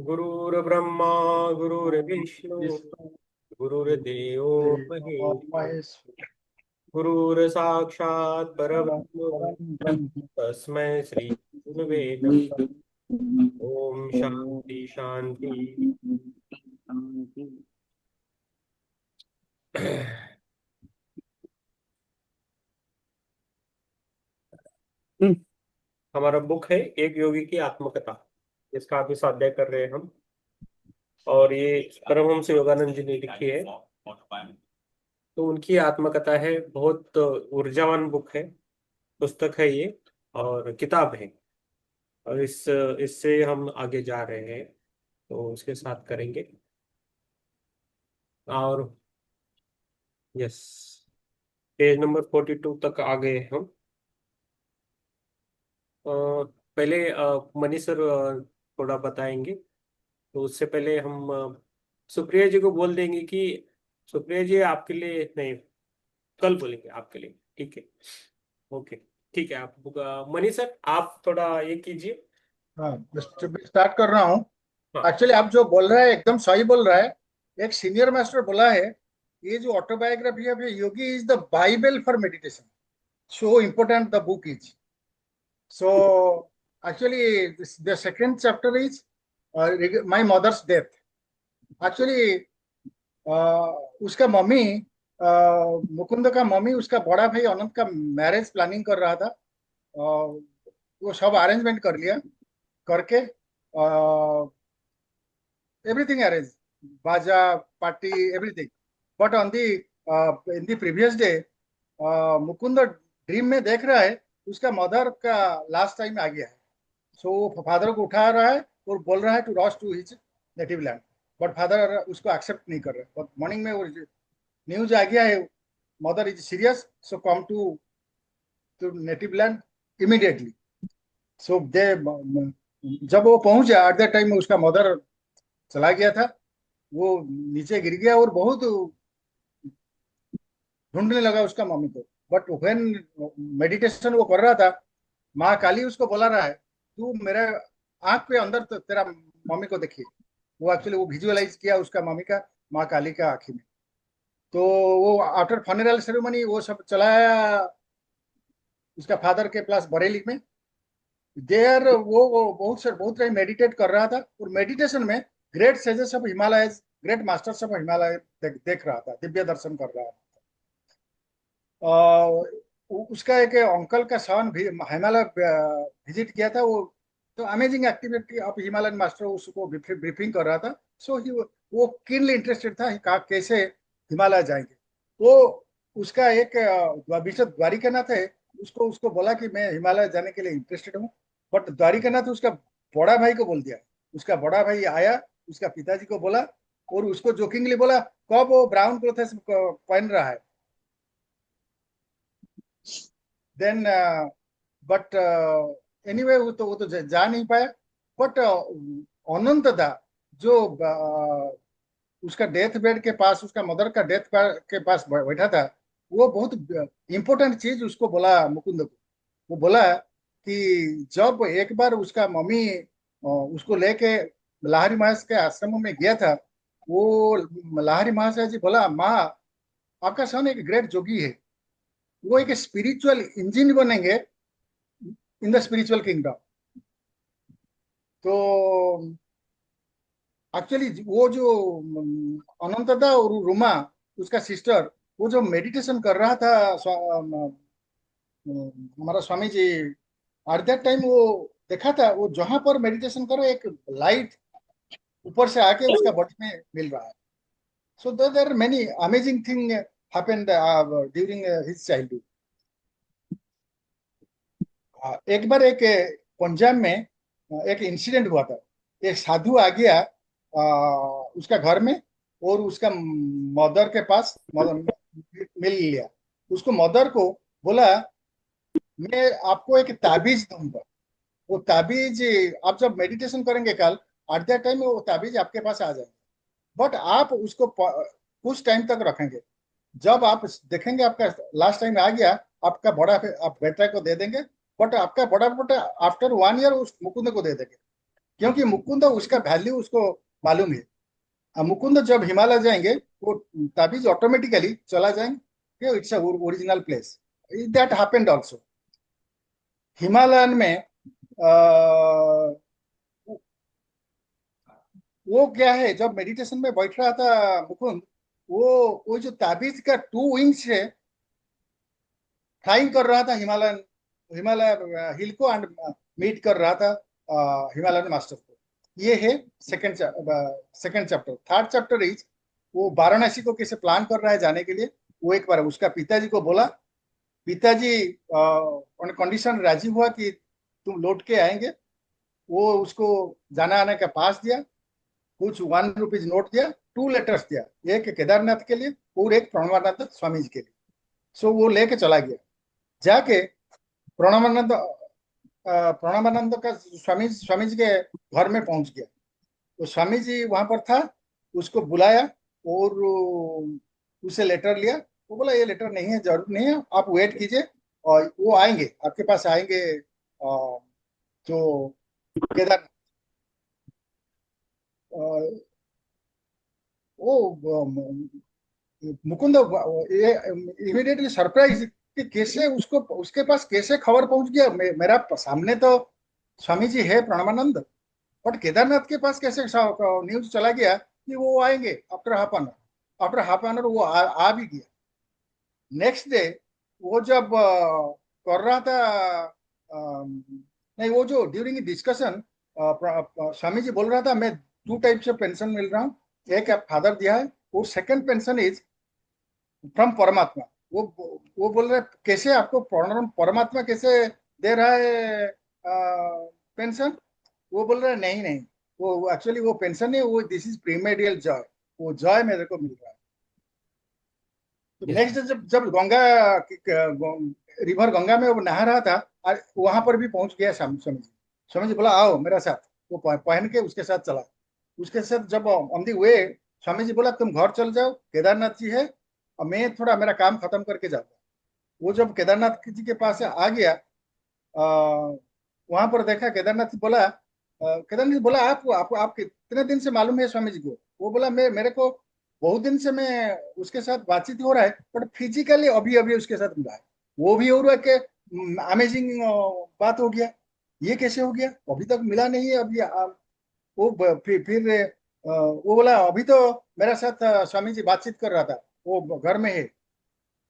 गुरुर्ब्रह्मा गुरुर्विष्णु गुरुर्देवो महेश्वर गुरुर्साक्षात् परब्रह्म तस्मै श्री गुरुवे नमः। ओम शांति शांति। हमारा बुक है एक योगी की आत्मकथा। इसका अभी स्वाध्याय कर रहे हैं हम। और ये परमहंस योगानंद जी ने लिखी है। तो उनकी आत्मकथा है। बहुत ऊर्जावान बुक है, पुस्तक है ये और किताब है। और इससे हम आगे जा रहे हैं, तो उसके साथ करेंगे। और यस, पेज नंबर 42 तक आ गए हम। पहले मनीष सर थोड़ा बताएंगे। तो उससे पहले हम सुप्रिया जी को बोल देंगे कि सुप्रिया जी आपके लिए नहीं, कल बोलेंगे आपके लिए। ठीक है, ओके। ठीक है, आप मनीष सर आप थोड़ा ये कीजिए। हाँ, स्टार्ट कर रहा हूँ। हाँ। एक्चुअली आप जो बोल रहे हैं एकदम सही बोल रहा है। एक सीनियर मास्टर बोला है, ये जो autobiography of Yogi is the Bible for meditation. So important the book is. So actually the second chapter is my mother's death. Actually उसका मम्मी, मुकुंद का मम्मी, उसका बड़ा भाई अनंत का मैरिज प्लानिंग कर रहा था। वो सब अरेंजमेंट कर लिया, करके everything arranged, baja, party, everything. But on the in the previous day, Mukund dream में देख रहा है उसका मदर का लास्ट टाइम आ गया है। सो फादर को उठा रहा है और बोल रहा है टू रॉस to his native land. But father उसको एक्सेप्ट नहीं कर रहे। बट मॉर्निंग में वो न्यूज आ गया है, mother is serious, so come to to native land immediately. So they जब वो पहुंचा एट दैट टाइम उसका मदर चला गया था। वो नीचे गिर गया और बहुत ढूंढने लगा उसका मम्मी को। बट व्हेन मेडिटेशन वो कर रहा था, माँ काली उसको बुला रहा है, तू मेरे आंख पे अंदर तेरा मम्मी को देखिए। वो एक्चुअली वो विजुअलाइज किया उसका मम्मी का, माँ काली का आंखी में। तो वो आफ्टर फनरल सेरेमनी वो सब चलाया उसका फादर के प्लस बरेली में। देयर वो बहुत टाइम मेडिटेट कर रहा था। और मेडिटेशन में great sages of Himalaya, great masters of Himalaya देख रहा था, दिव्य दर्शन कर रहा था। उसका एक अंकल का सन भी हिमालय विजिट किया था वो। तो amazing activity of Himalayan master उसको ब्रीफिंग कर रहा था। सो ही वो कीनली इंटरेस्टेड था कैसे हिमालय जाएंगे। वो उसका एक विशद द्वारिकानाथ है, उसको उसको बोला कि मैं हिमालय जाने के लिए इंटरेस्टेड हूँ। बट द्वारिकानाथ उसका बड़ा भाई को बोल दिया। उसका बड़ा भाई आया, उसका पिताजी को बोला और उसको जोकिंगली बोला, कब वो ब्राउन क्लोथ्स पहन रहा है। देन बट एनीवे वो तो जा नहीं पाया। बट अनंत दा जो उसका डेथ बेड के पास, उसका मदर का डेथ के पास बैठा था, वो बहुत इंपॉर्टेंट चीज उसको बोला मुकुंद को। वो बोला कि जब एक बार उसका मम्मी उसको लेके लाहरी महाराज के आश्रम में गया था, वो लाहरी महाराज जी बोला, माँ आपका सन एक ग्रेट जोगी है, वो एक स्पिरिचुअल इंजन बनेंगे इन द स्पिरिचुअल किंगडम। तो एक्चुअली वो जो अनंतदा और रुमा उसका सिस्टर, वो जो मेडिटेशन कर रहा था हमारा Swami ji, eight that time वो देखा था, वो जहां पर मेडिटेशन करो एक लाइट ऊपर से आके उसका बॉडी में मिल रहा है। So there are many amazing thing happened during his childhood. एक बार एक पंजाब में एक इंसिडेंट हुआ था। एक साधु आ गया उसका घर में और उसका मदर के पास मिल लिया। उसको मदर को बोला, मैं आपको एक ताबीज दूंगा। वो ताबीज आप जब मेडिटेशन करेंगे कल, एट दैट टाइम वो ताबीज आपके पास आ जाएगा। बट आप उसको कुछ टाइम तक रखेंगे। जब आप देखेंगे आपका लास्ट टाइम आ गया, आपका आप बेटा को दे देंगे। बट आपका बड़ा बेटा आफ्टर 1 ईयर उस मुकुंद को दे देंगे। क्योंकि मुकुंद उसका वैल्यू उसको मालूम है। अब मुकुंद जब हिमालय जाएंगे वो ताबीज ऑटोमेटिकली चला जाएंगे, its original place. That happened also Himalayan में। वो क्या है, जब मेडिटेशन में बैठ रहा था मुकुंद, वो जो ताबीज का 2 इंच है, फ्लाइंग कर रहा था हिमालयन, हिमालय हिल को एंड मीट कर रहा था हिमालयन मास्टर को। ये है second second chapter. Third chapter is वो वाराणसी को कैसे प्लान कर रहा है जाने के लिए। वो एक बार उसका पिताजी को बोला, पिताजी कंडीशन राजी हुआ कि तुम लौट के आएंगे। वो उसको जाना आने का पास दिया, कुछ 1 रुपीज नोट दिया, 2 लेटर्स दिया, एक केदारनाथ के लिए और एक प्रणवानंद स्वामी जी के लिए। सो वो लेके चला गया। जाके प्रणवानंद प्रणवानंद का स्वामी स्वामी जी के घर में पहुंच गया। तो स्वामी जी वहां पर था, उसको बुलाया और उसे लेटर लिया। वो बोला ये लेटर नहीं है, जरूर नहीं है, आप वेट कीजिए और वो आएंगे आपके पास आएंगे। जो केदार वो मुकुंद इमीडिएटली सरप्राइज कि कैसे उसको उसके पास कैसे खबर पहुंच गया। मेरा सामने तो स्वामी जी है प्रणवानंद, बट केदारनाथ के पास कैसे न्यूज चला गया कि वो आएंगे after half an hour. After half an hour वो आ भी गया। नेक्स्ट डे वो जब कर रहा था, नहीं वो जो ड्यूरिंग डिस्कशन स्वामी जी बोल रहा था मैं 2 टाइप से पेंशन मिल रहा हूँ, एक फादर दिया है और सेकंड पेंशन इज फ्रॉम परमात्मा। वो बोल रहे कैसे आपको परमात्मा कैसे दे रहा है पेंशन। वो बोल रहा है नहीं नहीं, वो एक्चुअली वो पेंशन नहीं, वो दिस इज प्रीमेडियल जॉय, वो जॉय मेरे को मिल रहा है। तो यस। नेक्स्ट जब जब गंगा रिवर गंगा में वो नहा रहा था, वहां पर भी पहुंच गया स्वामी जी। स्वामी जी बोला आओ मेरा साथ। वो पहन के उसके साथ चला। उसके साथ जब ऑन दी वे स्वामी जी बोला तुम घर चल जाओ, केदारनाथ जी है और मैं थोड़ा मेरा काम खत्म करके जाऊंगा। वो जब केदारनाथ जी के पास आ गया, वहां पर देखा केदारनाथ जी बोला, केदारनाथ जी बोला आप कितने दिन से मालूम है स्वामी जी को। वो बोला मैं मेरे को बहुत दिन से मैं उसके साथ बातचीत हो रहा है, बट फिजिकली अभी अभी उसके साथ मिला है। वो भी और एक अमेजिंग बात हो गया। ये कैसे हो गया, अभी तक मिला नहीं है अभी वो फिर वो बोला अभी तो मेरे साथ स्वामी जी बातचीत कर रहा था, वो घर में है।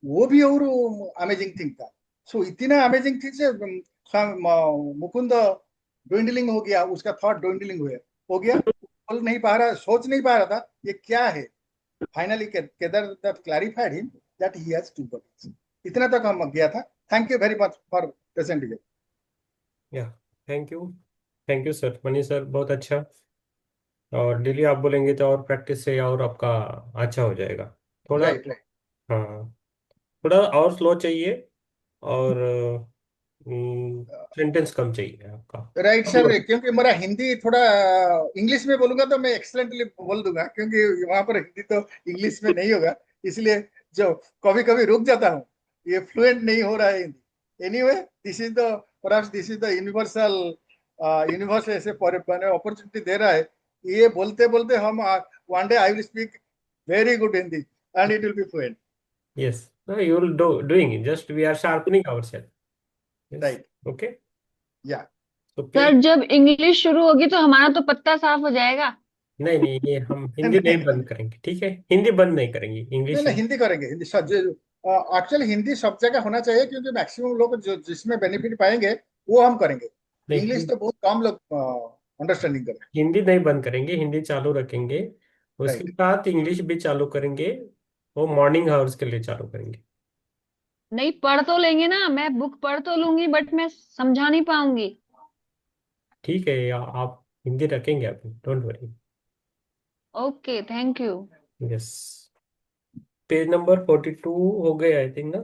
वो भी और अमेजिंग थिंग था। सो इतना अमेजिंग थिंग से मुकुंद ड्विंडलिंग हो गया, उसका थॉट ड्विंडलिंग हो गया। बोल नहीं पा रहा, सोच नहीं पा रहा था ये क्या है। Finally Kedarnath clarified him that he has 2 bodies. इतना तक हम गया था। Thank you very much for presenting. या thank you. Thank you sir, Mani sir, बहुत अच्छा। और डेली आप बोलेंगे तो और प्रैक्टिस से और आपका अच्छा हो जाएगा। थोड़ा, राइट राइट हाँ, थोड़ा और स्लो चाहिए, और सेंटेंस कम चाहिए आपका। राइट सर, क्योंकि मेरा हिंदी थोड़ा इंग्लिश में बोलूंगा तो मैं एक्सलेंटली बोल दूंगा, क्योंकि वहां पर हिंदी तो इंग्लिश में नहीं होगा। इसलिए जो कभी कभी रुक जाता हूँ, ये फ्लुएंट नहीं हो रहा है Hindi. Anyway this is the perhaps this is the universal universe ऐसे अपॉर्चुनिटी दे रहा है। ये बोलते बोलते हम one day I will speak very good Hindi and it will be fluent. Yes, you will doing it, just we are sharpening our self. Yes. Right. Okay. या तो सर जब इंग्लिश शुरू होगी तो हमारा तो पत्ता साफ हो जाएगा। नहीं नहीं, ये हम हिंदी नहीं नहीं बंद करेंगे, ठीक है? हिंदी बंद नहीं करेंगे, नहीं इंग्लिश। नहीं, हिंदी करेंगे। हिंदी एक्चुअली हिंदी सब जगह होना चाहिए, क्योंकि मैक्सिमम लोग जो जिसमें बेनिफिट पाएंगे वो हम करेंगे। इंग्लिश नहीं, तो बहुत कम लोग अंडरस्टैंडिंग करें। हिंदी नहीं बंद करेंगे, हिंदी चालू रखेंगे। उसके राइट। साथ इंग्लिश भी चालू करेंगे, वो मॉर्निंग आवर्स के लिए चालू करेंगे। नहीं पढ़ तो लेंगे ना, मैं बुक पढ़ तो लूंगी बट मैं समझा नहीं पाऊंगी। ठीक है, आप हिंदी रखेंगे अभी, don't worry. Okay thank you. Yes. Page number 42 हो गए आई थिंक ना?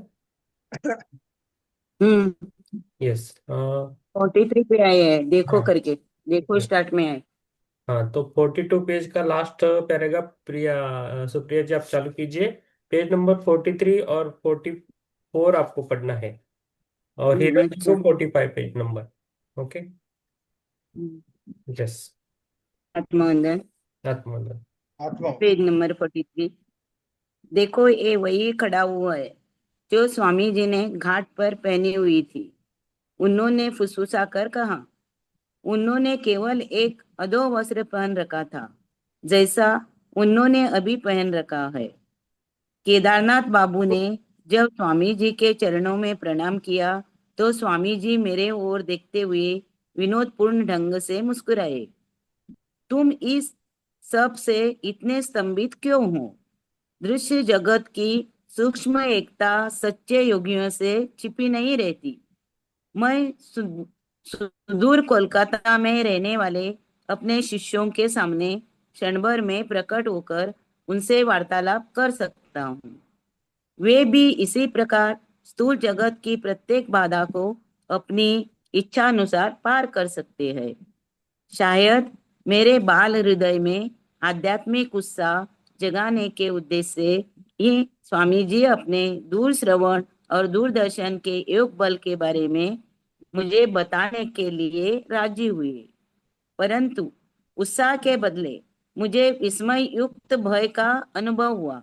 हम्म। यस। 43 पे आए हैं, देखो हाँ। करके देखो स्टार्ट में है। हाँ, तो 42 पेज का लास्ट पैराग्राफ, प्रिया, सुप्रिया जी आप चालू कीजिए। पेज नंबर 43 और 44 आपको पढ़ना है, और हिरण जी अच्छा। को 45 पेज नंबर। ओके। हम्म। यस। आत्मवंदन, आत्मवंदन। आत्मा। Page number 43। देखो ये वही खड़ा हुआ है जो स्वामी जी ने घाट पर पहनी हुई थी। उन्होंने फुसफुसा कर कहा, उन्होंने केवल एक अधो वस्त्र पहन रखा था, जैसा उन्होंने अभी पहन रखा है। केदारनाथ बाबू ने जब स्वामी जी के चरणों में प्रणाम किया तो स्वामी जी मेरे ओर देखते हुए विनोदपूर्ण ढंग से मुस्कुराए। तुम इस सब से इतने स्तंभित क्यों हो? दृश्य जगत की सूक्ष्म एकता सच्चे योगियों से छिपी नहीं रहती। मैं सुदूर कोलकाता में रहने वाले अपने शिष्यों के सामने क्षण भर में प्रकट होकर उनसे वार्तालाप कर सकता हूँ। वे भी इसी प्रकार स्थूल जगत की प्रत्येक बाधा को अपनी इच्छा अनुसार पार कर सकते हैं। शायद मेरे बाल हृदय में आध्यात्मिक उत्साह जगाने के उद्देश्य से ये स्वामी जी अपने दूर श्रवण और दूरदर्शन के योग बल के बारे में मुझे बताने के लिए राजी हुए। परंतु उत्साह के बदले मुझे विस्मय युक्त भय का अनुभव हुआ,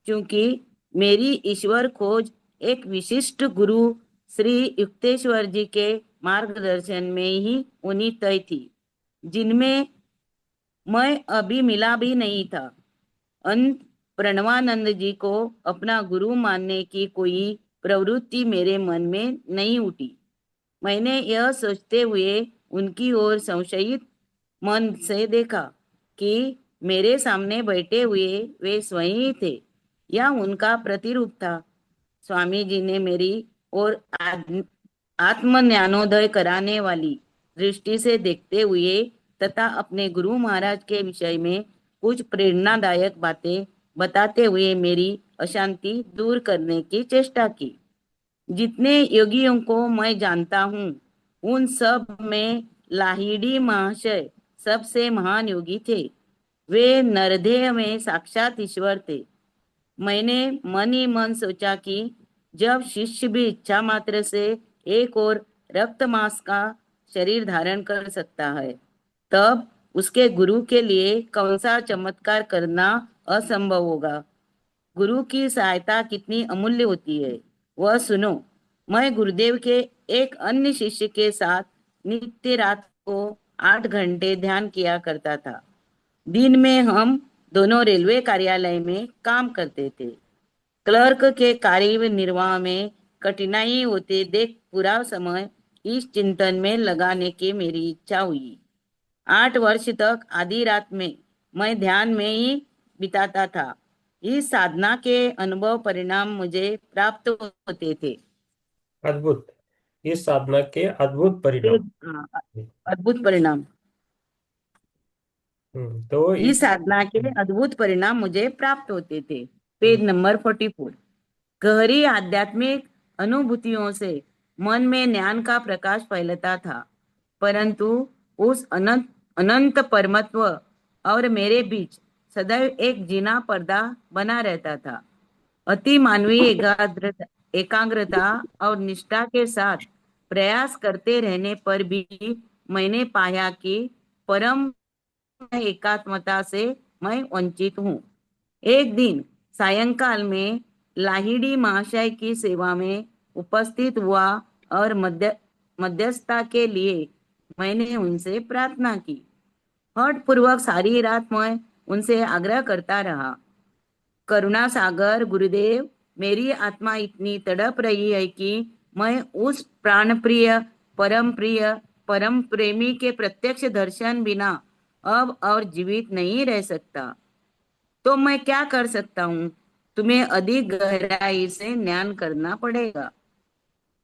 क्योंकि मेरी ईश्वर खोज एक विशिष्ट गुरु श्री युक्तेश्वर जी के मार्गदर्शन में ही होनी तय थी, जिनमें मैं अभी मिला भी नहीं था। अंत प्रणवानंद जी को अपना गुरु मानने की कोई प्रवृत्ति मेरे मन में नहीं उठी। मैंने यह सोचते हुए उनकी ओर संशयित मन से देखा कि मेरे सामने बैठे हुए वे स्वयं ही थे या उनका प्रतिरूप था। स्वामी जी ने मेरी ओर आत्म ज्ञानोदय कराने वाली दृष्टि से देखते हुए तथा अपने गुरु महाराज के विषय में कुछ प्रेरणादायक बातें बताते हुए मेरी अशांति दूर करने की चेष्टा की। जितने योगियों को मैं जानता हूँ उन सब में लाहिड़ी महाशय सबसे महान योगी थे। वे नरदेह में साक्षात ईश्वर थे। मैंने मन ही मन सोचा कि जब शिष्य भी इच्छा मात्र से एक और रक्त मांस का शरीर धारण कर सकता है, तब उसके गुरु के लिए कौन सा चमत्कार करना असंभव होगा। गुरु की सहायता कितनी अमूल्य होती है वह सुनो। मैं गुरुदेव के एक अन्य शिष्य के साथ नित्य रात को 8 घंटे ध्यान किया करता था। दिन में हम दोनों रेलवे कार्यालय में काम करते थे। क्लर्क के कार्य निर्वाह में कठिनाई होते देख पूरा समय इस चिंतन में लगाने की मेरी इच्छा हुई। 8 वर्ष तक आधी रात में मैं ध्यान में ही बिताता था। इस साधना के अनुभव परिणाम मुझे प्राप्त होते थे। अद्भुत। इस साधना के अद्भुत परिणाम। अद्भुत परिणाम। तो इस साधना के अद्भुत परिणाम मुझे प्राप्त होते थे। Page number 44। गहरी आध्यात्मिक अनुभूतियों से मन में ज्ञान का प्रकाश फैलता था, परंतु उस अनंत अनंत परमत्व और मेरे बीच सदैव एक जीना पर्दा बना रहता था। अति मानवीय एकाग्रता और निष्ठा के साथ प्रयास करते रहने पर भी मैंने पाया कि परम एकात्मता से मैं वंचित हूँ। एक दिन सायंकाल में लाहिड़ी महाशय की सेवा में उपस्थित हुआ और मध्यस्थता के लिए मैंने उनसे प्रार्थना की। हठ पूर्वक सारी रात मैं उनसे आग्रह करता रहा, करुणा सागर गुरुदेव, मेरी आत्मा इतनी तड़प रही है कि मैं उस प्रिय परम प्रेमी के प्रत्यक्ष दर्शन बिना अब और जीवित नहीं रह सकता। तो मैं क्या कर सकता हूँ? तुम्हें अधिक गहराई से ज्ञान करना पड़ेगा।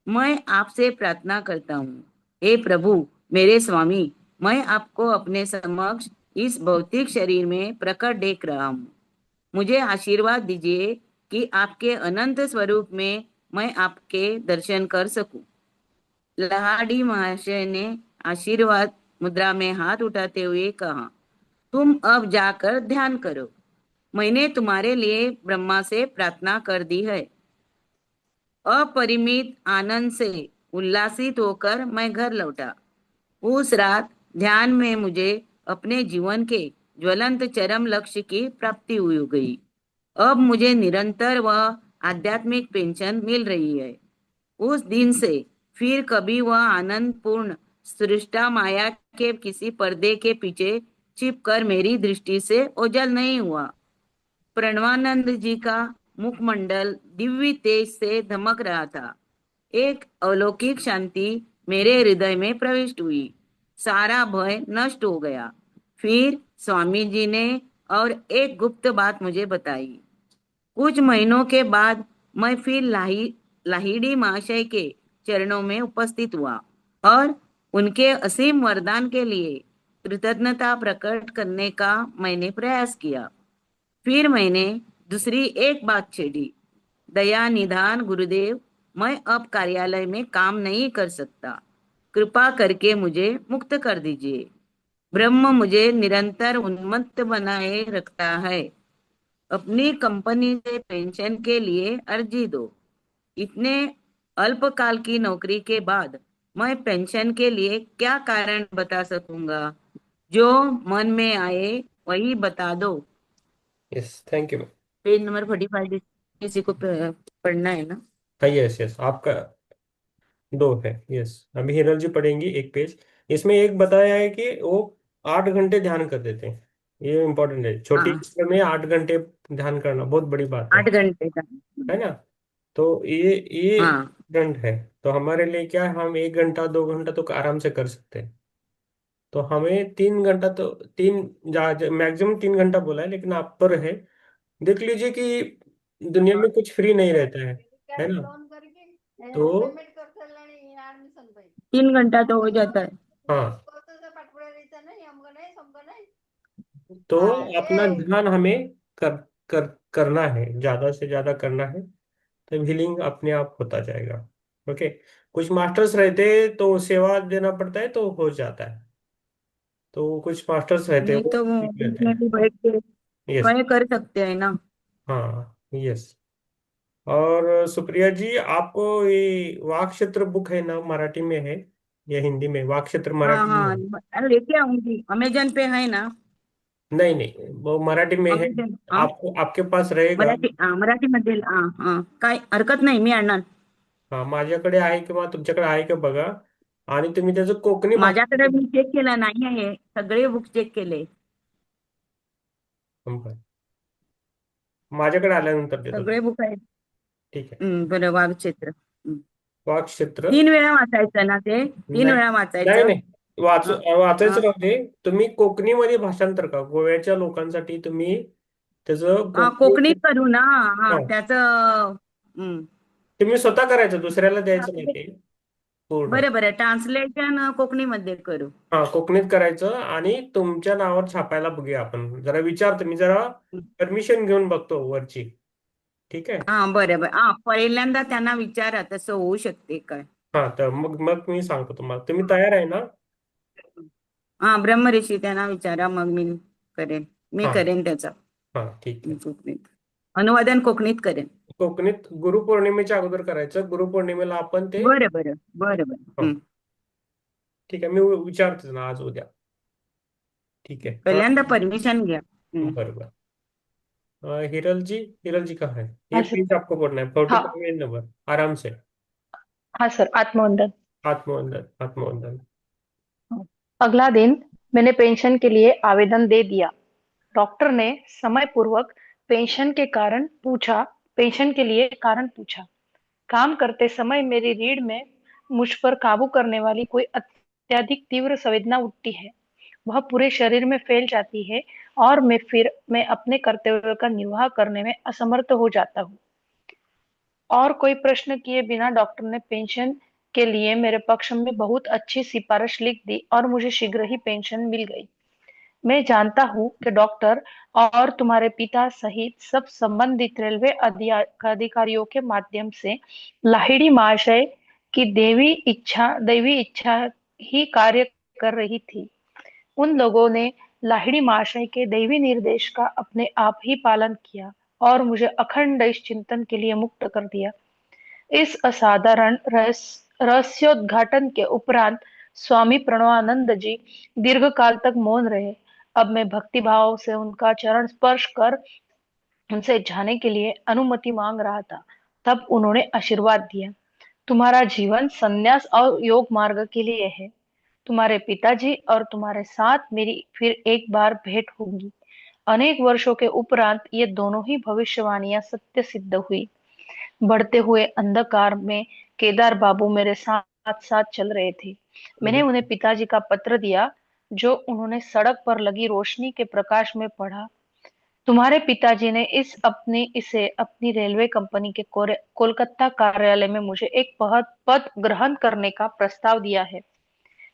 मैं आपसे प्रार्थना करता हूँ, हे प्रभु मेरे स्वामी, मैं आपको अपने समक्ष इस भौतिक शरीर में प्रकट देख रहा हूँ। मुझे आशीर्वाद दीजिए कि आपके अनंत स्वरूप में मैं आपके दर्शन कर सकूं। लाहिड़ी महाशय ने आशीर्वाद मुद्रा में हाथ उठाते हुए कहा, तुम अब जाकर ध्यान करो। मैंने तुम्हारे लिए ब्रह्मा से प्रार्थना कर दी है। अपरिमित आनंद से उल्लासित होकर मैं घर लौटा। उस रात ध्यान में मुझे अपने जीवन के ज्वलंत चरम लक्ष्य की प्राप्ति हो गई। अब मुझे निरंतर व आध्यात्मिक पेंशन मिल रही है। उस दिन से फिर कभी वह आनंदपूर्ण सृष्टा माया के किसी पर्दे के पीछे छिपकर मेरी दृष्टि से ओझल नहीं हुआ। प्रणवानंद जी का मुखमंडल दिव्य तेज से धमक रहा था। एक अलौकिक शांति मेरे हृदय में प्रविष्ट हुई। सारा भय नष्ट हो गया। फिर स्वामी जी ने और एक गुप्त बात मुझे बताई। कुछ महीनों के बाद मैं फिर लाहिड़ी महाशय के चरणों में उपस्थित हुआ और उनके असीम वरदान के लिए कृतज्ञता प्रकट करने का मैंने प्रयास किया। फिर मैंने दूसरी एक बात छेड़ी, दया निधान गुरुदेव, मैं अब कार्यालय में काम नहीं कर सकता, कृपा करके मुझे मुक्त कर दीजिए। ब्रह्म मुझे निरंतर उन्मत्त बनाए रखता है। अपनी कंपनी से पेंशन के लिए अर्जी दो। इतने अल्पकाल की नौकरी के बाद मैं पेंशन के लिए क्या कारण बता सकूंगा? जो मन में आए वही बता दो। Yes, thank you. Page number 45 किसी को पढ़ना है ना? हाँ, यस यस, आपका दो है। यस, अभी हिरल जी पढ़ेंगी एक पेज। इसमें एक बताया है कि वो 8 घंटे ध्यान कर देते हैं। ये इम्पोर्टेंट है, छोटी हाँ, उम्र में 8 घंटे ध्यान करना बहुत बड़ी बात 8 घंटे का। है ना। तो ये हाँ, दंड है। तो हमारे लिए क्या है, हम 1 घंटा 2 घंटा तो आराम से कर सकते हैं। तो हमें 3 घंटा तो तीन मैक्सिमम 3 घंटा बोला है, लेकिन आप पर है। देख लीजिए कि दुनिया में कुछ फ्री नहीं रहता है ना। तो 3 घंटा तो हो जाता है। हाँ, तो अपना ध्यान हमें करना है, ज्यादा से ज्यादा करना है। तो हीलिंग अपने आप होता जाएगा। ओके। कुछ मास्टर्स रहते तो सेवा देना पड़ता है तो हो जाता है। तो कुछ मास्टर्स रहते हैं नहीं वो तो वो ठीक रहते उसमें हैं। भी बैठ के यस। वही कर सकते हैं ना। हाँ, यस। और सुप्रिया जी, आपको ये वाक क्षेत्र बुक है ना, मराठी में है या हिंदी में? वाक क्षेत्र हाँ मराठी में हाँ, है? अरे लेके आऊंगी, अमेजन पे है ना? नहीं नहीं, वो मराठी में है। अमेजन, हाँ। आपको आपके पास रहेगा। मराठी, हाँ मराठी मध्ये, हाँ हाँ, काय हरकत नाही, मी आणणार. हा, माझ्याकडे आहे किंवा तुमच्याकडे आहे का बघा. आणि तुम्ही त्याचं कोकणी माझ्याकडे भाषा. मी चेक केला नाही आहे, सगळे बुक चेक केले. माझ्याकडे आल्यानंतर देतो. सगळे बुक आहेत. ठीक आहे. बरं, वाघक्षेत्र. वाक क्षेत्र. 3 वेळा वाचायचं ना ते? तीन नाही वेळा नाही वाचायचं? नाही, वाचू हा, वाचायचं हा, राहू दे. तुम्ही कोकणीमध्ये भाषांतर का, गोव्याच्या लोकांसाठी तुम्ही त्याचं हा, कोकणी. कोकणीत करू ना. हा, हा, त्याच. हम्म. तुम्ही स्वतः करायचं, दुसऱ्याला द्यायचं नाही ते पूर्ण. बरं बरं, ट्रान्सलेशन कोकणीमध्ये करू. हा, कोकणीत करायचं आणि तुमच्या नावावर छापायला बघूया आपण. जरा विचारतो मी, जरा परमिशन घेऊन बघतो वरची. ठीक आहे. हा, बरं बरं, हा, पहिल्यांदा त्यांना विचारा तसं होऊ शकते काय. हा, तर मग मग मी सांगतो तुम्हाला. तुम्ही तयार आहे ना? हा, ब्रह्मऋषी त्यांना विचारा, मग मी करेन. मी हा करेन त्याचा हा, ठीक आहे. कोकणीत अनुवादन, कोकणीत करेन. कोकणीत गुरुपौर्णिमेच्या अगोदर करायचं. गुरुपौर्णिमेला आपण ते. बरं बरं बरं बरं. हा, ठीक आहे. मी विचारतो ना आज उद्या. ठीक आहे. पहिल्यांदा परमिशन घ्या. बरोबर. हिरल जी कहाँ है? ये हाँ सर। प्लीज आपको पढ़ना है, 45 नंबर, आराम से। हाँ सर, आत्मवंदन। आत्मवंदन, आत्मवंदन। अगला दिन मैंने पेंशन के लिए आवेदन दे दिया। डॉक्टर ने समय पूर्वक पेंशन के लिए कारण पूछा। काम करते समय मेरी रीढ़ में मुझ पर काबू करने वाली कोई अत्यधिक तीव्र संवेदना उठती है। वह पूरे शरीर में फैल जाती है और मैं अपने कर्तव्य का निर्वाह करने में असमर्थ हो जाता हूँ। और कोई प्रश्न किए बिना डॉक्टर ने पेंशन के लिए मेरे पक्ष में बहुत अच्छी सिफारिश लिख दी और मुझे शीघ्र ही पेंशन मिल गई। मैं जानता हूँ कि डॉक्टर और तुम्हारे पिता सहित सब संबंधित रेलवे अधिकारियों के माध्यम से लाहिड़ी महाशय की दैवी इच्छा ही कार्य कर रही थी। उन लोगों ने लाहिड़ी महाशय के दैवी निर्देश का अपने आप ही पालन किया और मुझे अखंड इस चिंतन के लिए मुक्त कर दिया। इस असाधारण रहस्योद्घाटन के उपरांत स्वामी प्रणवानंद जी दीर्घ काल तक मौन रहे। अब मैं भक्ति भाव से उनका चरण स्पर्श कर उनसे जाने के लिए अनुमति मांग रहा था। तब उन्होंने आशीर्वाद दिया, तुम्हारा जीवन संन्यास और योग मार्ग के लिए है। तुम्हारे पिताजी और तुम्हारे साथ मेरी फिर एक बार भेंट होगी। अनेक वर्षों के उपरांत ये दोनों ही भविष्यवाणियां सत्य सिद्ध हुई। बढ़ते हुए अंधकार में केदार बाबू मेरे साथ साथ चल रहे थे। मैंने उन्हें पिताजी का पत्र दिया, जो उन्होंने सड़क पर लगी रोशनी के प्रकाश में पढ़ा। तुम्हारे पिताजी ने इसे अपनी रेलवे कंपनी के कोलकाता कार्यालय में मुझे एक पद ग्रहण करने का प्रस्ताव दिया है।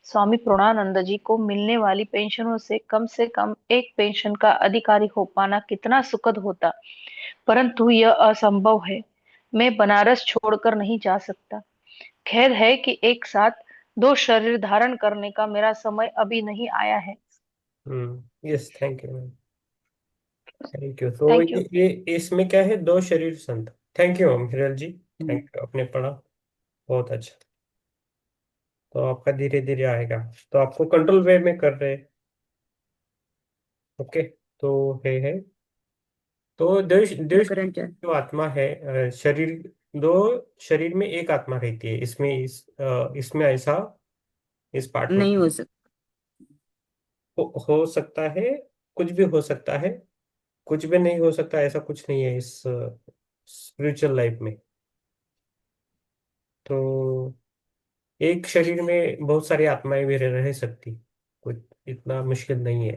स्वामी पूर्णानंद जी को मिलने वाली पेंशनों से कम एक पेंशन का अधिकारी हो पाना कितना सुखद होता, परंतु यह असंभव है। मैं बनारस छोड़कर नहीं जा सकता। खेद है कि एक साथ दो शरीर धारण करने का मेरा समय अभी नहीं आया है। Yes, thank you ma'am, thank you. तो थैंक यू। ये इसमें क्या है, दो शरीर संत। Thank you ma'am Hiral ji, thank you, आपने पढ़ा बहुत अच्छा। तो आपका धीरे धीरे आएगा, तो आपको कंट्रोल वे में कर रहे हैं। ओके, तो है तो देश देश प्रकरण चार। जो आत्मा है, शरीर, दो शरीर में एक आत्मा रहती है, इसमें ऐसा, इस पार्ट में नहीं हो सकता। हो सकता है, कुछ भी हो सकता है, कुछ भी नहीं हो सकता, ऐसा कुछ नहीं है इस स्पिरिचुअल लाइफ में। तो एक शरीर में बहुत सारी आत्माएं भी रह सकती, कुछ इतना मुश्किल नहीं है।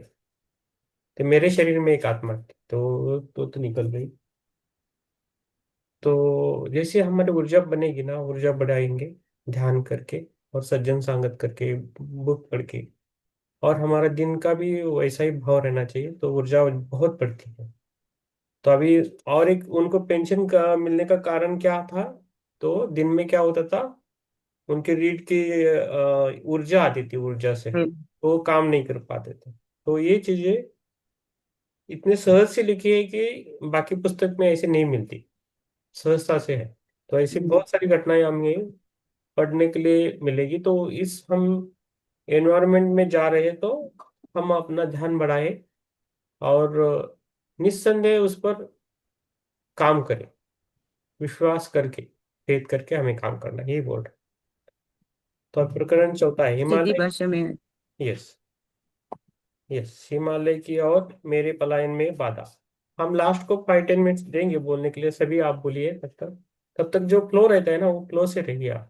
तो मेरे शरीर में एक आत्मा थी, तो निकल गई। तो जैसे हमारी ऊर्जा बनेगी ना, ऊर्जा बढ़ाएंगे ध्यान करके और सज्जन संगत करके, बुक पढ़ के, और हमारा दिन का भी वैसा ही भाव रहना चाहिए, तो ऊर्जा बहुत बढ़ती है। तो अभी और एक उनको पेंशन का मिलने का कारण क्या था, तो दिन में क्या होता था, उनके रीढ़ की ऊर्जा आती थी, ऊर्जा से फिर तो वो काम नहीं कर पाते थे। तो ये चीजें इतने सहज से लिखी है कि बाकी पुस्तक में ऐसे नहीं मिलती, सहजता से है। तो ऐसी बहुत सारी घटनाएं हमें पढ़ने के लिए मिलेगी। तो इस हम एनवायरनमेंट में जा रहे हैं, तो हम अपना ध्यान बढ़ाएं और निस्संदेह उस पर काम करें, विश्वास करके, फेथ करके हमें काम करना है, यही बोल रहे हैं। तो अब प्रकरण चौथा है, सीधी हिमालय। भाषा में यस, यस, हिमालय की और मेरे पलायन में बाधा। हम लास्ट को 5-10 मिनट्स देंगे बोलने के लिए, सभी आप बोलिए तब तक जो फ्लो रहता है ना, वो फ्लो से रहिए आप।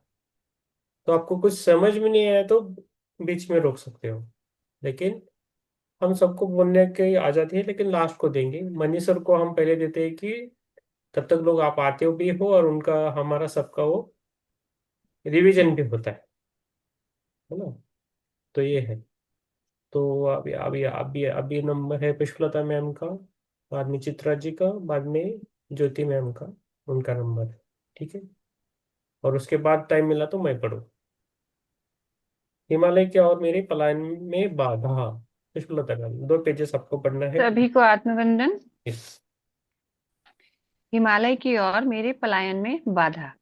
तो आपको कुछ समझ में नहीं आया तो बीच में रोक सकते हो, लेकिन हम सबको बोलने की आजादी है, लेकिन लास्ट को देंगे। मनी सर को हम पहले देते हैं कि तब तक लोग आप आते हो भी हो, और उनका हमारा सबका वो रिवीजन भी होता है ना। तो ये है। तो अभी अभी अभी अभी नंबर है पुष्पलता मैम का, बाद में चित्रा जी का, बाद में ज्योति मैम का, उनका नंबर है, ठीक है। और उसके बाद टाइम मिला तो मैं पढ़ू, हिमालय के और मेरे पलायन में बाधा। पुष्पलता मैम, 2 पेजेस आपको पढ़ना है। सभी को आत्मवंदन। इस हिमालय की ओर मेरे पलायन में बाधा।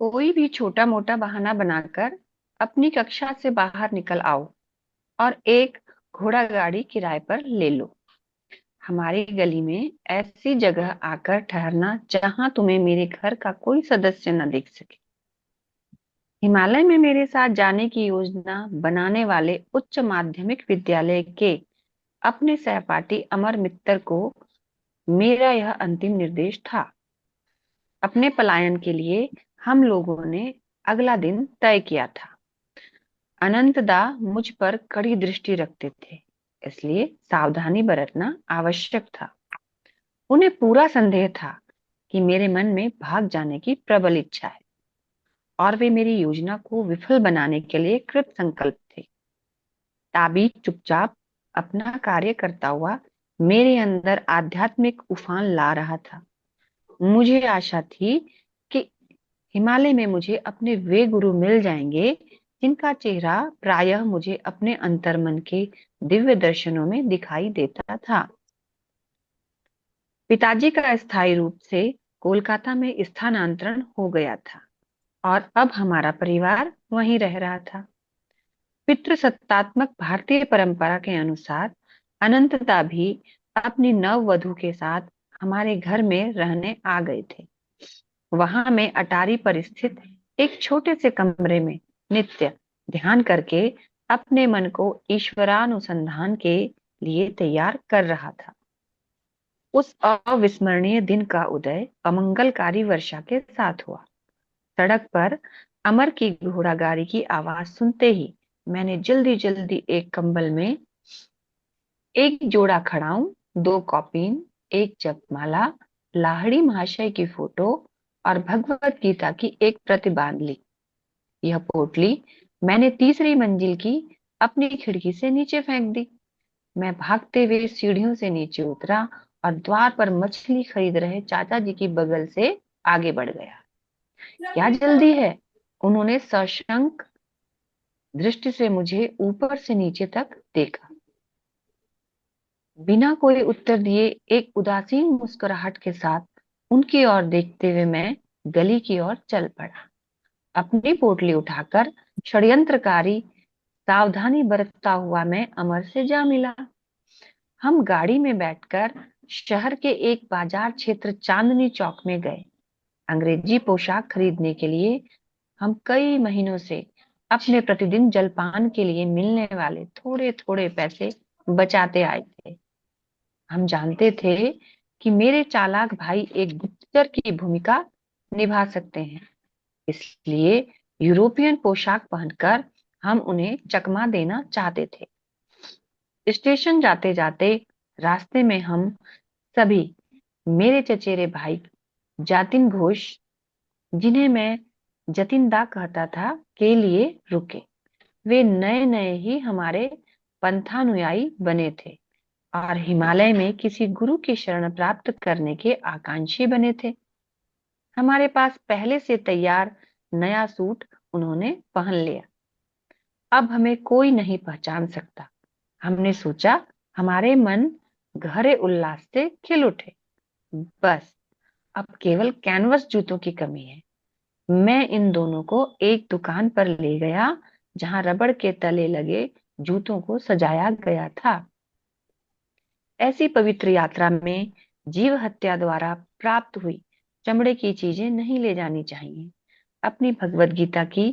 कोई भी छोटा मोटा बहाना बनाकर अपनी कक्षा से बाहर निकल आओ और एक घोड़ा गाड़ी किराए पर ले लो। हमारी गली में ऐसी जगह आकर ठहरना जहां तुम्हें मेरे घर का कोई सदस्य न देख सके। हिमालय में मेरे साथ जाने की योजना बनाने वाले उच्च माध्यमिक विद्यालय के अपने सहपाठी अमर मित्तर को मेरा यह अंतिम निर्देश था। अपने पलायन के लिए हम लोगों ने अगला दिन तय किया था। अनंतदा मुझ पर कड़ी दृष्टि रखते थे, इसलिए सावधानी बरतना आवश्यक था। उन्हें पूरा संदेह था कि मेरे मन में भाग जाने की प्रबल इच्छा है और वे मेरी योजना को विफल बनाने के लिए कृत संकल्प थे। ताबीज चुपचाप अपना कार्य करता हुआ मेरे अंदर आध्यात्मिक उफान ला रहा था। मुझे आशा थी कि हिमालय में मुझे अपने वे गुरु मिल जाएंगे जिनका चेहरा प्रायः मुझे अपने अंतर्मन के दिव्य दर्शनों में दिखाई देता था। पिताजी का स्थायी रूप से कोलकाता में स्थानांतरण हो गया था और अब हमारा परिवार वहीं रह रहा था। पितृसत्तात्मक भारतीय परंपरा के अनुसार अनंतता भी अपनी नववधु के साथ हमारे घर में रहने आ गए थे। वहां मैं अटारी पर स्थित एक छोटे से कमरे में नित्य ध्यान करके अपने मन को ईश्वरानुसंधान के लिए तैयार कर रहा था। उस अविस्मरणीय दिन का उदय अमंगलकारी वर्षा के साथ हुआ। सड़क पर अमर की घोड़ागाड़ी की आवाज सुनते ही मैंने जल्दी जल्दी एक कंबल में एक जोड़ा खड़ाऊं, दो कॉपीन, एक जपमाला, लाहिड़ी महाशय की फोटो और भगवत गीता की एक प्रति बांध ली। यह पोटली मैंने तीसरी मंजिल की अपनी खिड़की से नीचे फेंक दी। मैं भागते हुए सीढ़ियों से नीचे उतरा और द्वार पर मछली खरीद रहे चाचा जी की बगल से आगे बढ़ गया। क्या जल्दी है? उन्होंने सशंक दृष्टि से मुझे ऊपर से नीचे तक देखा। बिना कोई उत्तर दिए एक उदासीन मुस्कुराहट के साथ उनकी ओर देखते हुए मैं गली की ओर चल पड़ा। अपनी पोटली उठाकर षड्यंत्रकारी सावधानी बरतता हुआ मैं अमर से जा मिला। हम गाड़ी में बैठकर शहर के एक बाजार क्षेत्र चांदनी चौक में गए। अंग्रेजी पोशाक खरीदने के लिए हम कई महीनों से अपने प्रतिदिन जलपान के लिए मिलने वाले थोड़े थोड़े पैसे बचाते आए थे। हम जानते थे कि मेरे चालाक भाई एक गुप्तचर की भूमिका निभा सकते हैं, इसलिए यूरोपियन पोशाक पहनकर हम उन्हें चकमा देना चाहते थे। स्टेशन जाते जाते रास्ते में हम सभी मेरे चचेरे भाई जातिन घोष, जिन्हें मैं जतिनदा कहता था, के लिए रुके। वे नए नए ही हमारे पंथानुयायी बने थे और हिमालय में किसी गुरु की शरण प्राप्त करने के आकांक्षी बने थे। हमारे पास पहले से तैयार नया सूट उन्होंने पहन लिया। अब हमें कोई नहीं पहचान सकता। हमने सोचा हमारे मन गहरे उल्लास से खिल उठे। बस अब केवल कैनवस जूतों की कमी है। मैं इन दोनों को एक दुकान पर ले गया जहां रबड़ के तले लगे जूतों को सजाया गया था। ऐसी पवित्र यात्रा में जीव हत्या द्वारा प्राप्त हुई चमड़े की चीजें नहीं ले जानी चाहिए। अपनी भगवत गीता की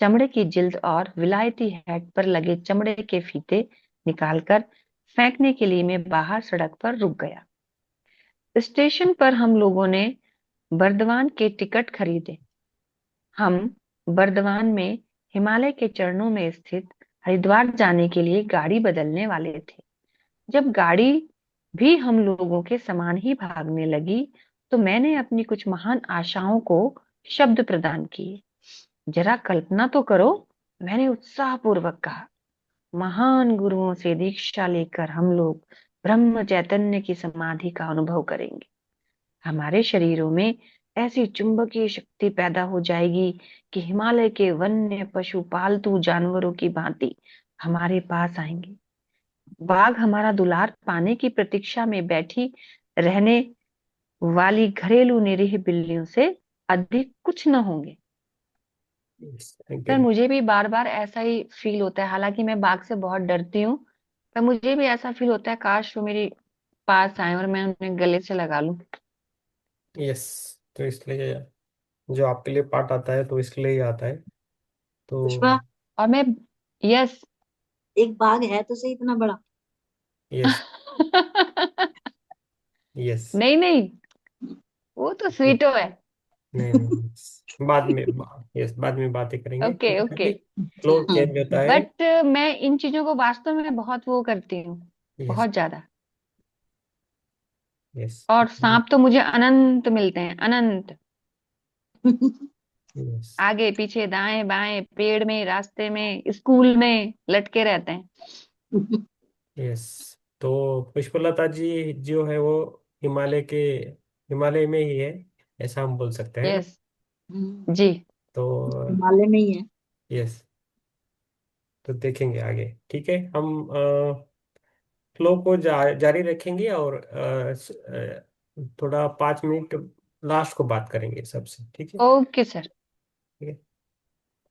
चमड़े की जिल्द और विलायती हैट पर लगे चमड़े के फीते निकालकर फेंकने के लिए मैं बाहर सड़क पर रुक गया। स्टेशन पर हम लोगों ने बर्दवान के टिकट खरीदे। हम बर्दवान में हिमालय के चरणों में स्थित हरिद्वार जाने के लिए गाड़ी बदलने वाले थे। जब गाड़ी भी हम लोगों के समान ही भागने लगी तो मैंने अपनी कुछ महान आशाओं को शब्द प्रदान किए। जरा कल्पना तो करो, मैंने उत्साहपूर्वक कहा, महान गुरुओं से दीक्षा लेकर हम लोग ब्रह्म चैतन्य की समाधि का अनुभव करेंगे। हमारे शरीरों में ऐसी चुंबकीय शक्ति पैदा हो जाएगी कि हिमालय के वन्य पशु पालतू जानवरों की भांति हमारे पास आएंगे। बाघ हमारा दुलार पाने की प्रतीक्षा में बैठी रहने वाली घरेलू निरीह बिल्लियों से अधिक कुछ न होंगे। Thank sir you. मुझे भी बार बार ऐसा ही फील होता है, हालांकि मैं बाघ से बहुत डरती हूँ, पर मुझे भी ऐसा फील होता है काश वो मेरे पास आए और मैं उन्हें गले से लगा लूं। यस, तो इसलिए जो आपके लिए पार्ट आता है तो इसके लिए ही आता है। तो पुष्पा, और मैं यस एक बाघ है तो सही इतना बड़ा। Yes, yes. नहीं नहीं, वो तो स्वीटो है। नहीं नहीं, बाद में यस, बाद में बातें करेंगे ओके क्योंकि ओके। अभी फ्लोर चेंज होता है। बट मैं इन चीजों को वास्तव में बहुत वो करती हूँ, यस, बहुत ज्यादा। यस, और सांप तो मुझे अनंत मिलते हैं, अनंत। यस, आगे पीछे दाएं बाएं, पेड़ में, रास्ते में, स्कूल में लटके रहते हैं। यस। तो पुष्पलता जी जो है वो हिमालय में ही है, ऐसा हम बोल सकते हैं ना। यस हम्म, जी। तो हिमालय में ही है। यस, तो देखेंगे आगे। ठीक है, हम फ्लो को जारी रखेंगे और थोड़ा 5 मिनट लास्ट को बात करेंगे सबसे। ठीक है। Okay sir. ठीक है।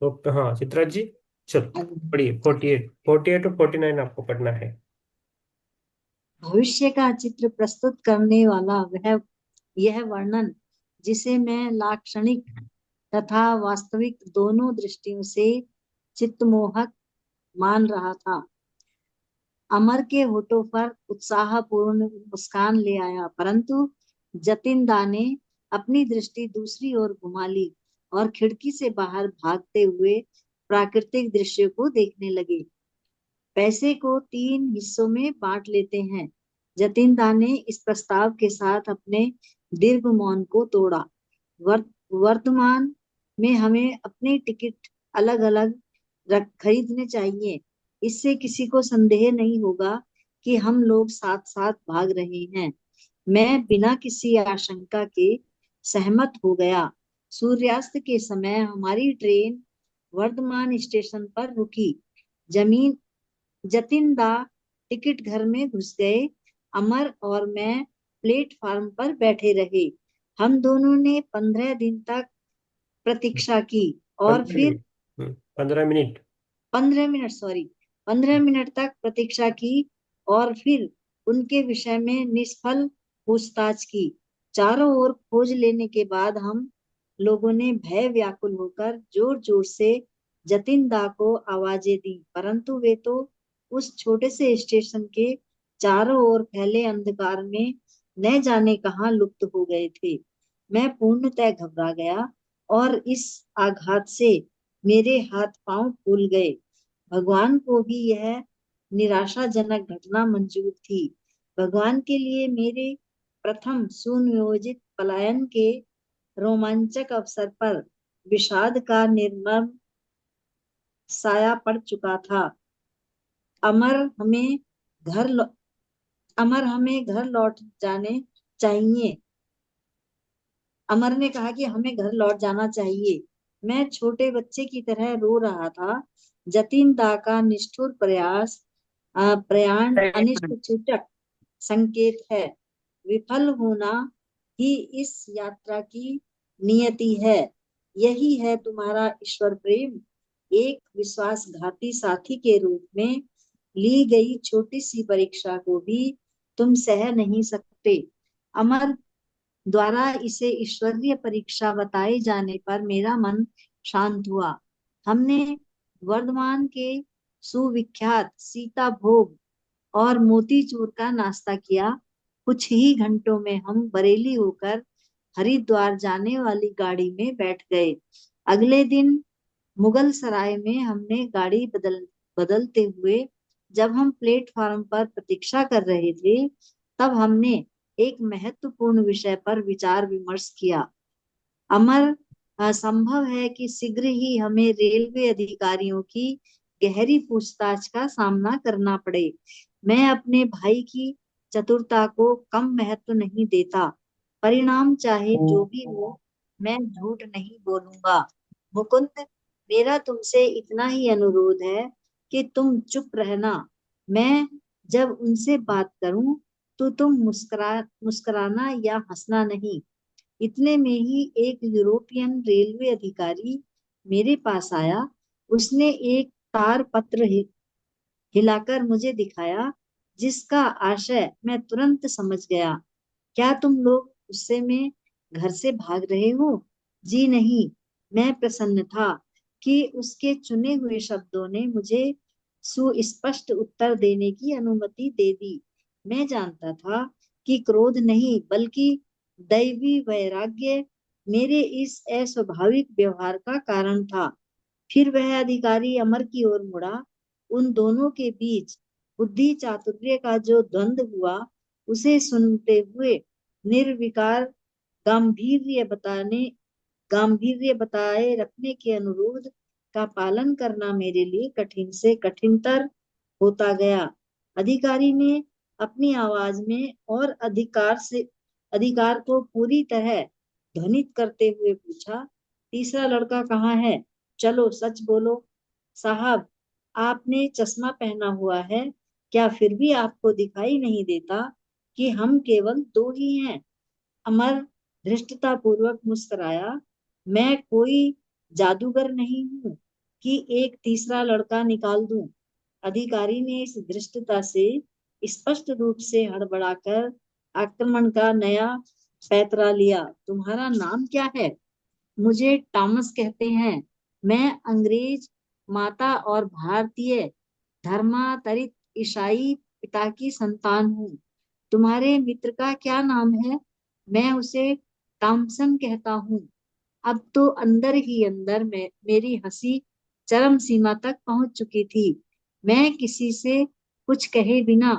तो हाँ चित्रा जी, चलो हाँ जी। पढ़िए 48 और 49 आपको पढ़ना है। भविष्य का चित्र प्रस्तुत करने वाला वह यह वर्णन, जिसे मैं लाक्षणिक तथा वास्तविक दोनों दृष्टियों से चित्तमोहक मान रहा था, अमर के होठों पर उत्साहपूर्ण मुस्कान ले आया। परंतु जतिन दा ने अपनी दृष्टि दूसरी ओर घुमा ली और खिड़की से बाहर भागते हुए प्राकृतिक दृश्य को देखने लगे। पैसे को 3 हिस्सों में बांट लेते हैं। जतिन दा ने इस प्रस्ताव के साथ अपने दीर्घ मौन को तोड़ा। वर्तमान में हमें अपने टिकट अलग अलग खरीदने चाहिए। इससे किसी को संदेह नहीं होगा कि हम लोग साथ साथ भाग रहे हैं। मैं बिना किसी आशंका के सहमत हो गया। सूर्यास्त के समय हमारी ट्रेन वर्धमान स्टेशन पर रुकी। जमीन जतिन दा टिकट घर में घुस गए। अमर और मैं प्लेटफार्म पर बैठे रहे। हम दोनों ने 15 दिन तक प्रतीक्षा की और 15 फिर minute 15 minute 15 minute, sorry, 15 minute तक प्रतीक्षा की और फिर उनके विषय में निष्फल पूछताछ की। चारों ओर खोज लेने के बाद हम लोगों ने भय व्याकुल होकर जोर जोर से जतिन दा को आवाजें दी, परंतु वे तो उस छोटे से स्टेशन के चारों ओर फैले अंधकार में न जाने कहाँ लुप्त हो गए थे। मैं पूर्णतः घबरा गया और इस आघात से मेरे हाथ पांव फूल गए। भगवान को भी यह निराशाजनक घटना मंजूर थी। भगवान के लिए मेरे प्रथम सुनियोजित पलायन के रोमांचक अवसर पर विषाद का निर्मम साया पड़ चुका था। अमर हमें घर लौ- अमर हमें घर लौट जाने चाहिए। अमर ने कहा कि हमें घर लौट जाना चाहिए। मैं छोटे बच्चे की तरह रो रहा था। जतिन दा का निष्ठुर प्रयाण अनिष्ट सूचक संकेत है। विफल होना ही इस यात्रा की नियति है। यही है तुम्हारा ईश्वर प्रेम। एक विश्वासघाती साथी के रूप में ली गई छोटी सी परीक्षा को भी तुम सह नहीं सकते। अमर द्वारा इसे ईश्वरीय परीक्षा बताए जाने पर मेरा मन शांत हुआ। हमने वर्धमान के सुविख्यात सीता भोग और मोतीचूर का नाश्ता किया। कुछ ही घंटों में हम बरेली होकर हरिद्वार जाने वाली गाड़ी में बैठ गए। अगले दिन मुगल सराय में हमने गाड़ी बदलते हुए जब हम प्लेटफार्म पर प्रतीक्षा कर रहे थे, तब हमने एक महत्वपूर्ण विषय पर विचार विमर्श किया। अमर, संभव है कि शीघ्र ही हमें रेलवे अधिकारियों की गहरी पूछताछ का सामना करना पड़े। मैं अपने भाई की चतुरता को कम महत्व नहीं देता। परिणाम चाहे जो भी हो, मैं झूठ नहीं बोलूंगा। मुकुंद, मेरा तुमसे इतना ही अनुरोध है कि तुम चुप रहना। मैं जब उनसे बात करूं तो तुम मुस्कुराना या हंसना नहीं। इतने में ही एक यूरोपियन रेलवे अधिकारी मेरे पास आया। उसने एक तार पत्र हिलाकर मुझे दिखाया, जिसका आशय मैं तुरंत समझ गया। क्या तुम लोग गुस्से में घर से भाग रहे हो? जी नहीं। मैं प्रसन्न था कि उसके चुने हुए शब्दों ने मुझे सुस्पष्ट उत्तर देने की अनुमति दे दी। मैं जानता था कि क्रोध नहीं बल्कि दैवी वैराग्य मेरे इस अस्वाभाविक व्यवहार का कारण था। फिर वह अधिकारी अमर की ओर मुड़ा। उन दोनों के बीच बुद्धि चातुर्य का जो द्वंद्व हुआ, उसे सुनते हुए निर्विकार गांभीर्य बताए रखने के अनुरोध का पालन करना मेरे लिए कठिन से कठिनतर होता गया। अधिकारी ने अपनी आवाज में और अधिकार को पूरी तरह ध्वनित करते हुए पूछा, तीसरा लड़का कहाँ है? चलो सच बोलो साहब, आपने चश्मा पहना हुआ है। क्या फिर भी आपको दिखाई नहीं देता कि हम केवल दो ही हैं? अमर धृष्टता पूर्वक मुस्कुराया। मैं कोई जादूगर नहीं हूँ कि एक तीसरा लड़का निकाल दूं। अधिकारी ने इस धृष्टता से स्पष्ट रूप से हड़बड़ाकर आक्रमण का नया पैतरा लिया। तुम्हारा नाम क्या है? मुझे टॉमस कहते हैं। मैं अंग्रेज माता और भारतीय धर्मांतरित ईसाई पिता की संतान हूँ। तुम्हारे मित्र का क्या नाम है? मैं उसे टॉमसन कहता हूँ। अब तो अंदर ही अंदर में मेरी हंसी चरम सीमा तक पहुंच चुकी थी। मैं किसी से कुछ कहे बिना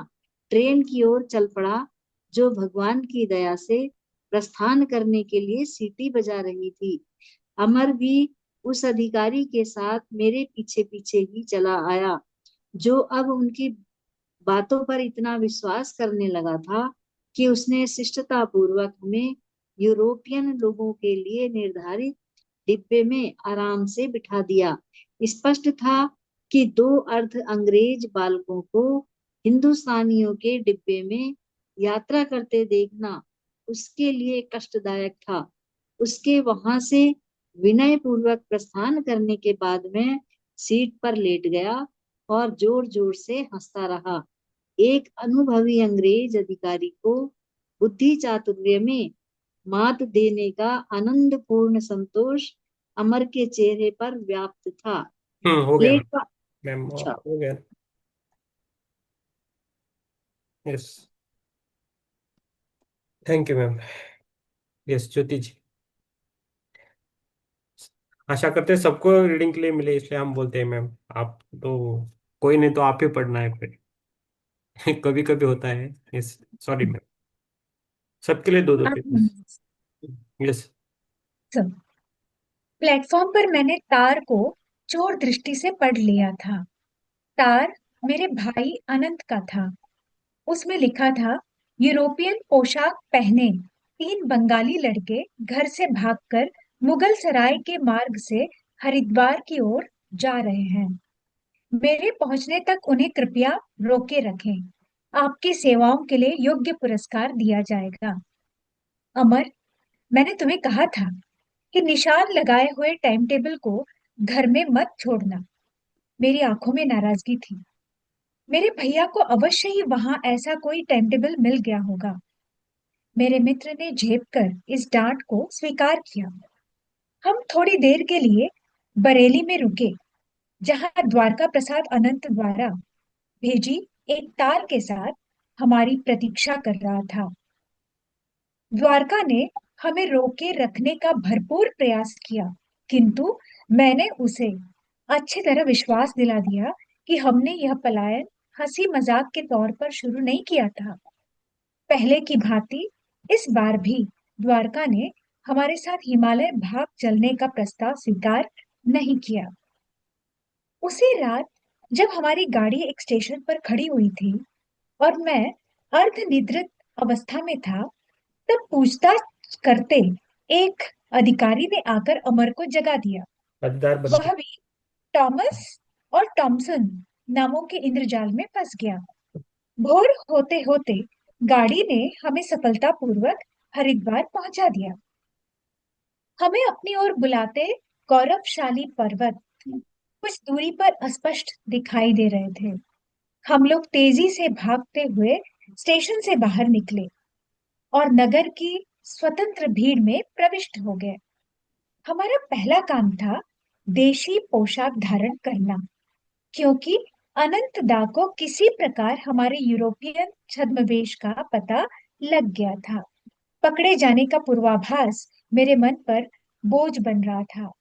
ट्रेन की ओर चल पड़ा, जो भगवान की दया से प्रस्थान करने के लिए सीटी बजा रही थी। अमर भी उस अधिकारी के साथ मेरे पीछे पीछे ही चला आया, जो अब उनकी बातों पर इतना विश्वास करने लगा था कि उसने शिष्टता पूर्वक हमें यूरोपियन लोगों के लिए निर्धारित डिब्बे में आराम से बिठा दिया। स्पष्ट था कि दो अर्ध अंग्रेज बालकों को हिंदुस्तानियों के डिब्बे में यात्रा करते देखना उसके लिए कष्टदायक था। उसके वहां से विनय पूर्वक प्रस्थान करने के बाद मैं सीट पर लेट गया और जोर जोर से हंसता रहा। एक अनुभवी अंग्रेज अधिकारी को बुद्धि चातुर्य में मात देने का आनंद पूर्ण संतोष अमर के चेहरे पर व्याप्त था। हो गया प्लेट पर मैम, अच्छा, हो गया। Yes, thank you ma'am. Yes Jyoti ji, आशा करते हैं सबको रीडिंग के लिए मिले, इसलिए हम बोलते हैं मैम। आप तो कोई नहीं तो आप ही पढ़ना है फिर। कभी कभी होता है। Yes, sorry ma'am. सबके लिए दो दो पेजेस। यस। सब प्लेटफॉर्म पर मैंने तार को चोर दृष्टि से पढ़ लिया था। तार मेरे भाई अनंत का था। उसमें लिखा था, यूरोपियन पोशाक पहने 3 बंगाली लड़के घर से भागकर मुगल सराय के मार्ग से हरिद्वार की ओर जा रहे हैं। मेरे पहुंचने तक उन्हें कृपया रोके रखें। आपकी सेवाओं के लिए योग्य पुरस्कार दिया जाएगा। अमर, मैंने तुम्हें कहा था कि निशान लगाए हुए टाइम टेबल को घर में मत छोड़ना। मेरी आंखों में नाराजगी थी। मेरे भैया को अवश्य ही वहां ऐसा कोई टाइम टेबल मिल गया होगा। मेरे मित्र ने झेप कर इस डांट को स्वीकार किया। हम थोड़ी देर के लिए बरेली में रुके, जहां द्वारका प्रसाद अनंत द्वारा भेजी एक तार के साथ हमारी प्रतीक्षा कर रहा था। द्वारका ने हमें रोके रखने का भरपूर प्रयास किया, किंतु मैंने उसे अच्छी तरह विश्वास दिला दिया कि हमने यह पलायन हंसी मजाक के तौर पर शुरू नहीं किया था। पहले की भांति इस बार भी द्वारका ने हमारे साथ हिमालय भाग चलने का प्रस्ताव स्वीकार नहीं किया। उसी रात जब हमारी गाड़ी एक स्टेशन पर खड़ी हुई थी और मैं अर्धनिद्रित अवस्था में था, तब पूछताछ करते एक अधिकारी ने आकर अमर को जगा दिया। हकदार बनते। वह भी टॉमस और टॉमसन नामों के इंद्रजाल में फंस गया। भोर होते होते गाड़ी ने हमें सफलतापूर्वक हरिद्वार पहुंचा दिया। हमें अपनी ओर बुलाते गौरवशाली पर्वत कुछ दूरी पर अस्पष्ट दिखाई दे रहे थे। हम लोग तेजी से भागते हुए स्टेशन से बाहर निकले और नगर की स्वतंत्र भीड़ में प्रविष्ट हो गए। हमारा पहला काम था देशी पोशाक धारण करना, क्योंकि अनंत दा को किसी प्रकार हमारे यूरोपियन छद्मवेश का पता लग गया था। पकड़े जाने का पूर्वाभास मेरे मन पर बोझ बन रहा था।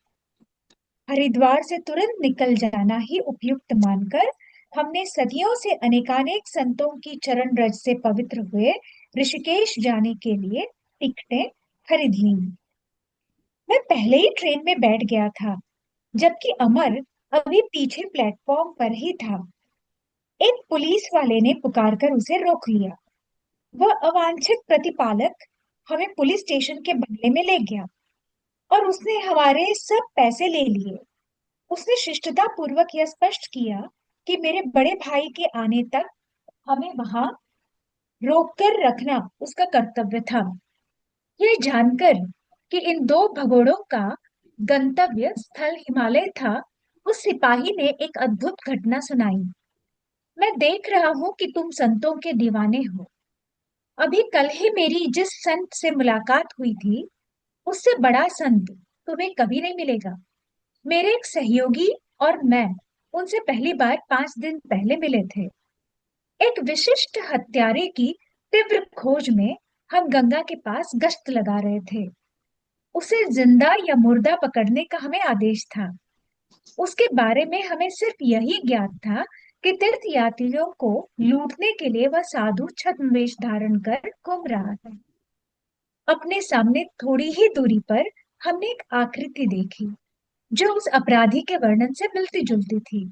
हरिद्वार से तुरंत निकल जाना ही उपयुक्त मानकर हमने सदियों से अनेकानेक संतों की चरण रज से पवित्र हुए ऋषिकेश जाने के लिए टिकटें खरीद ली। मैं पहले ही ट्रेन में बैठ गया था, जबकि अमर अभी पीछे प्लेटफॉर्म पर ही था। एक पुलिस वाले ने पुकारकर उसे रोक लिया। वह अवांछित प्रतिपालक हमें पुलिस स्टेशन के बंगले में ले गया और उसने हमारे सब पैसे ले लिए। उसने शिष्टता पूर्वक यह स्पष्ट किया कि मेरे बड़े भाई के आने तक हमें वहां रोककर रखना उसका कर्तव्य था। यह जानकर कि इन दो भगोड़ों का गंतव्य स्थल हिमालय था, उस सिपाही ने एक अद्भुत घटना सुनाई। मैं देख रहा हूँ कि तुम संतों के दीवाने हो। अभी कल ही मेरी जिस संत से मुलाकात हुई थी, उससे बड़ा संत तुम्हें कभी नहीं मिलेगा। मेरे एक सहयोगी और मैं उनसे पहली बार 5 दिन पहले मिले थे। एक विशिष्ट हत्यारे की तीव्र खोज में हम गंगा के पास गश्त लगा रहे थे। उसे जिंदा या मुर्दा पकड़ने का हमें आदेश था। उसके बारे में हमें सिर्फ यही ज्ञात था कि तीर्थ यात्रियों को लूटने के लिए वह साधु छद्मवेश धारण कर घूम रहा है। अपने सामने थोड़ी ही दूरी पर हमने एक आकृति देखी जो उस अपराधी के वर्णन से मिलती जुलती थी।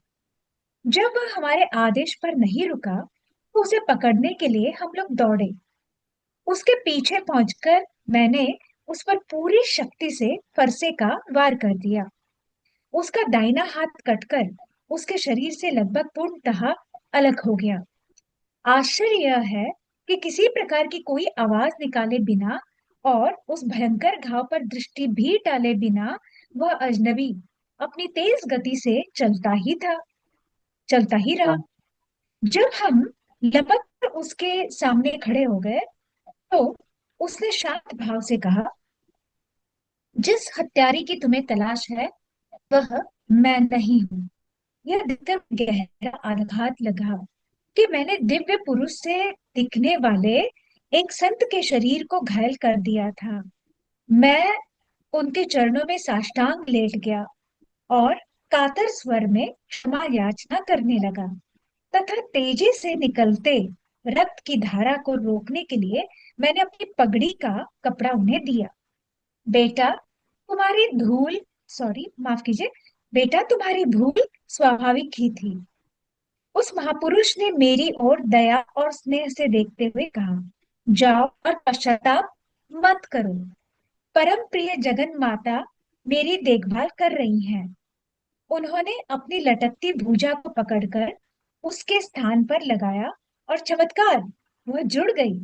जब वह हमारे आदेश पर नहीं रुका, तो उसे पकड़ने के लिए हम लोग दौड़े। उसके पीछे पहुंचकर मैंने उस पर पूरी शक्ति से फरसे का वार कर दिया। उसका दाहिना हाथ कटकर उसके शरीर से लगभग पूर्णतः अलग हो गया। आश्चर्य यह है कि किसी प्रकार की कोई आवाज निकाले बिना और उस भयंकर घाव पर दृष्टि भी डाले बिना वह अजनबी अपनी तेज गति से चलता ही रहा। जब हम लपक कर उसके सामने खड़े हो गए, तो उसने शांत भाव से कहा, जिस हत्यारे की तुम्हें तलाश है वह मैं नहीं हूँ। यह देखकर गहरा आघात लगा कि मैंने दिव्य पुरुष से दिखने वाले एक संत के शरीर को घायल कर दिया था। मैं उनके चरणों में साष्टांग लेट गया और कातर स्वर में क्षमा याचना करने लगा तथा तेजी से निकलते रक्त की धारा को रोकने के लिए मैंने अपनी पगड़ी का कपड़ा उन्हें दिया। बेटा तुम्हारी धूल सॉरी माफ कीजिए बेटा तुम्हारी भूल स्वाभाविक ही थी। उस महापुरुष ने मेरी ओर दया और स्नेह से देखते हुए कहा, जाओ और पश्चाताप मत करो। परम प्रिय जगन माता मेरी देखभाल कर रही हैं। उन्होंने अपनी लटकती भुजा को पकड़कर उसके स्थान पर लगाया और चमत्कार, वह जुड़ गई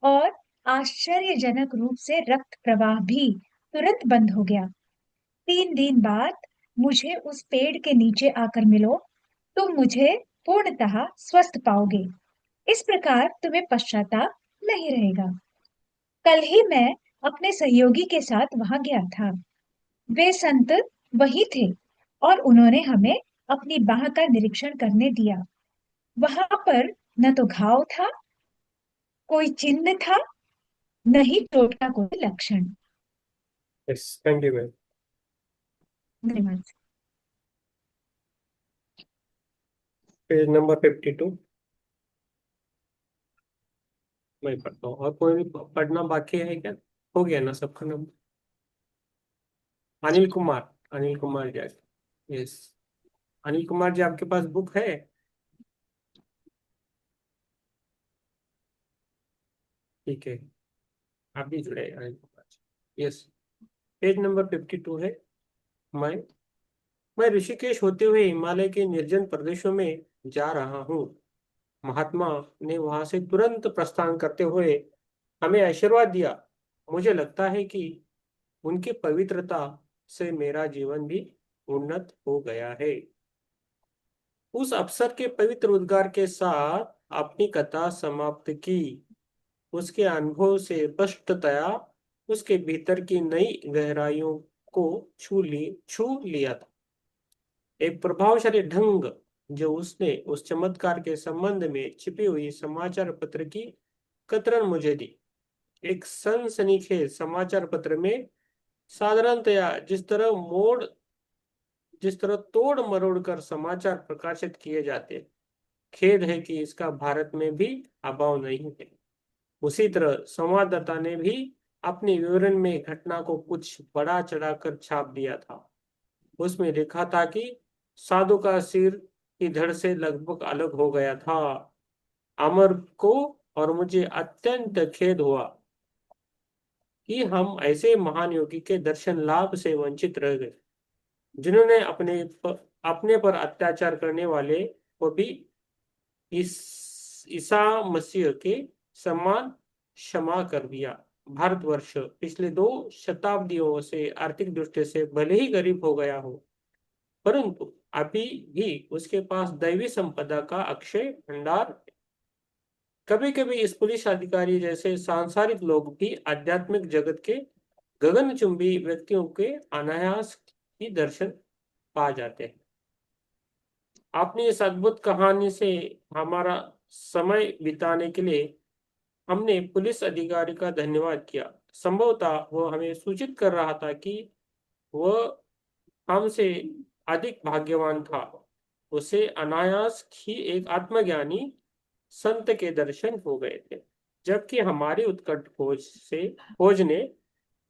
और आश्चर्यजनक रूप से रक्त प्रवाह भी तुरंत बंद हो गया। 3 दिन बाद मुझे उस पेड़ के नीचे आकर मिलो, तुम मुझे पूर्णतः स्वस्थ पाओगे। इस प्रकार तुम्हें पश्चाताप नहीं रहेगा। कल ही मैं अपने सहयोगी के साथ वहां गया था। वे संत वही थे और उन्होंने हमें अपनी बाह का निरीक्षण करने दिया। वहां पर न तो घाव था, कोई चिन्ह था, न ही चोट का कोई लक्षण। Yes, thank you ma'am. धन्यवाद। पेज नंबर 52 मैं पढ़ता हूँ। और कोई भी पढ़ना बाकी है क्या? हो गया ना सबका नंबर? अनिल कुमार जी। यस, अनिल कुमार जी आपके पास बुक है? ठीक है, आप भी जुड़े Anil Kumar ji. Yes, page number 52 है। मैं मैं ऋषिकेश होते हुए हिमालय के निर्जन प्रदेशों में जा रहा हूँ। महात्मा ने वहां से तुरंत प्रस्थान करते हुए हमें आशीर्वाद दिया। मुझे लगता है कि उनकी पवित्रता से मेरा जीवन भी उन्नत हो गया है। उस अवसर के पवित्र उद्गार के साथ अपनी कथा समाप्त की। उसके अनुभव से स्पष्टतया उसके भीतर की नई गहराइयों को छू लिया था। एक प्रभावशाली ढंग जो उसने उस चमत्कार के संबंध में छिपी हुई समाचार पत्र की कतरन मुझे दी। एक सनसनीखेज समाचार पत्र में साधारणतया जिस तरह तोड़ मरोड़ कर समाचार प्रकाशित किए जाते, खेद है कि इसका भारत में भी अभाव नहीं है। उसी तरह संवाददाता ने भी अपने विवरण में घटना को कुछ बड़ा चढ़ाकर छाप दिया था। उसमें लिखा था कि साधु का सिर की धड़ से लगभग अलग हो गया था। अमर को और मुझे अत्यंत खेद हुआ कि हम ऐसे महान योगी के दर्शन लाभ से वंचित रह गए, जिन्होंने अपने पर अत्याचार करने वाले को भी ईसा मसीह के समान क्षमा कर दिया। भारतवर्ष पिछले 2 शताब्दियों से आर्थिक दृष्टि से भले ही गरीब हो गया हो, परंतु अभी भी उसके पास दैवी संपदा का अक्षय भंडार है। कभी कभी इस पुलिस अधिकारी जैसे सांसारिक लोग भी आध्यात्मिक जगत के गगनचुंबी व्यक्तियों के अनायास ही दर्शन पा जाते हैं। आपने इस अद्भुत कहानी से हमारा समय बिताने के लिए हमने पुलिस अधिकारी का धन्यवाद किया। संभवतः वो हमें सूचित कर रहा था कि वह हमसे अधिक भाग्यवान था। उसे अनायास ही एक आत्मज्ञानी संत के दर्शन हो गए थे, जबकि हमारी उत्कट खोज ने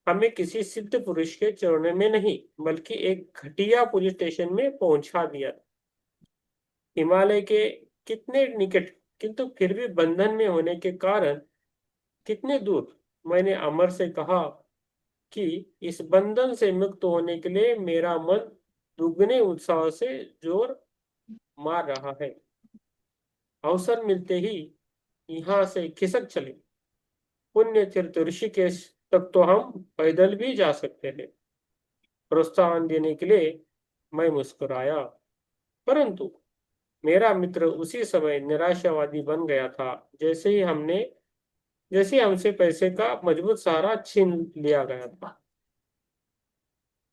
हमें किसी सिद्ध पुरुष के चरणों में नहीं बल्कि एक घटिया पुलिस स्टेशन में पहुंचा दिया। हिमालय के कितने निकट, किंतु फिर भी बंधन में होने के कारण कितने दूर। मैंने अमर से कहा कि इस बंधन से मुक्त होने के लिए मेरा मन दुगने उत्साह से जोर मार रहा है। अवसर मिलते ही यहाँ से खिसक चले। पुण्य तीर्थ ऋषिकेश तक तो हम पैदल भी जा सकते हैं। प्रोत्साहन देने के लिए मैं मुस्कुराया, परंतु मेरा मित्र उसी समय निराशावादी बन गया था। जैसे हमसे पैसे का मजबूत सहारा छीन लिया गया था।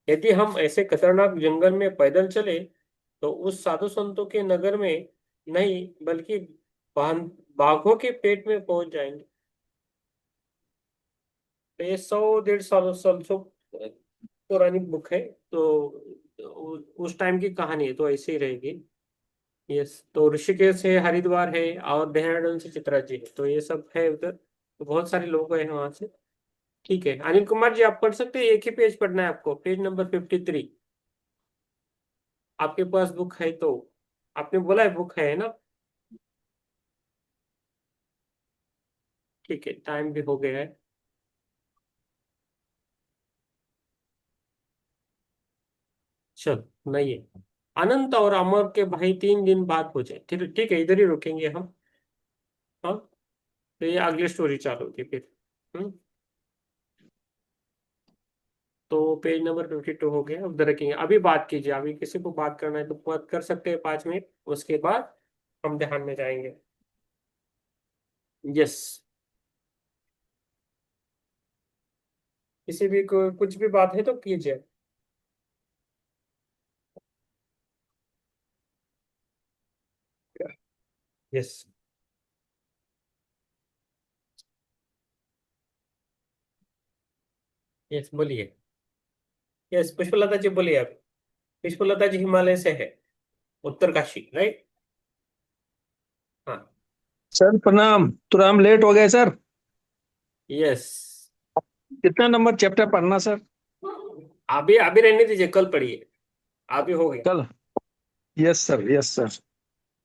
यदि हम ऐसे खतरनाक जंगल में पैदल चले तो उस साधु संतों के नगर में नहीं बल्कि बाघों के पेट में पहुंच जाएंगे। तो ये 100-150 साल पुरानी बुक है, तो उस टाइम की कहानी है, तो ऐसे ही रहेगी। यस, तो ऋषिकेश है, हरिद्वार है और देहरादून से चित्रा जी है, तो ये सब है उधर। तो बहुत सारे लोग हैं वहां से। ठीक है अनिल कुमार जी, आप पढ़ सकते हैं। एक ही पेज पढ़ना है आपको, पेज नंबर 53। आपके पास बुक है तो आपने बोला है बुक है ना? ठीक है, टाइम भी हो गया है। चल नहीं है। अनंत और अमर के भाई 3 दिन बाद पहुंचे। ठीक ठीक है, इधर ही रुकेंगे हम। हाँ, तो ये अगली स्टोरी चालू होती है फिर। तो पेज नंबर 52 हो गया, उधर रखेंगे। अभी बात कीजिए, अभी किसी को बात करना है तो बात कर सकते हैं 5 मिनट, उसके बाद हम ध्यान में जाएंगे। यस, किसी भी को कुछ भी बात है तो कीजिए। यस यस, बोलिए। यस, पुष्पलता जी बोलिए। आप पुष्पलता जी हिमालय से है, उत्तरकाशी, राइट? हाँ। सर प्रणाम। थोड़ा हम लेट हो गए सर। यस, कितना नंबर चैप्टर पढ़ना सर? अभी अभी रहने दीजिए, कल पढ़िए। अभी हो गया। कल? Yes sir, yes sir.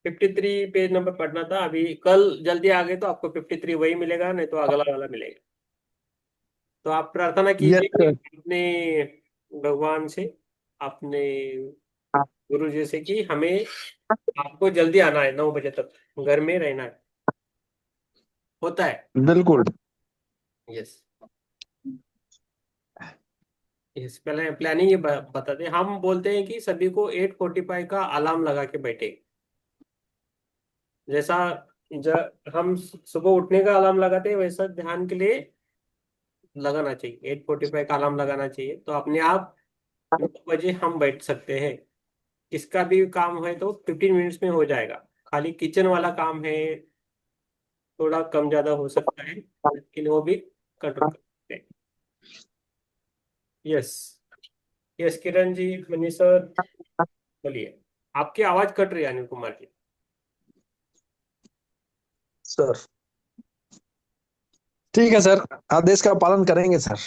53 page number पढ़ना था अभी। कल जल्दी आ गए तो आपको 53 वही मिलेगा, नहीं तो अगला वाला मिलेगा। तो आप प्रार्थना यस कीजिए कि सर। अपने भगवान से, अपने गुरु जी से कि हमें, आपको जल्दी आना है, 9 बजे तक घर में रहना है। होता है। बिल्कुल। यस यस, पहले प्लानिंग ये बता दें। हम बोलते हैं कि सभी को 8:45 का अलार्म लगा के बैठे। जैसा हम सुबह उठने का अलार्म लगाते हैं, वैसा ध्यान के लिए लगाना चाहिए। 8:45 का अलार्म लगाना चाहिए, तो अपने आप 9 बजे हम बैठ सकते हैं। किसका भी काम है तो 15 मिनट्स में हो जाएगा। खाली किचन वाला काम है, थोड़ा कम ज्यादा हो सकता है, लेकिन वो भी कंट्रोल कर सकते हैं। Yes yes, Kiran ji, Manish sir, बोलिए। आपकी आवाज कट रही है अनिल कुमार जी। सर ठीक है सर, आदेश का पालन करेंगे सर।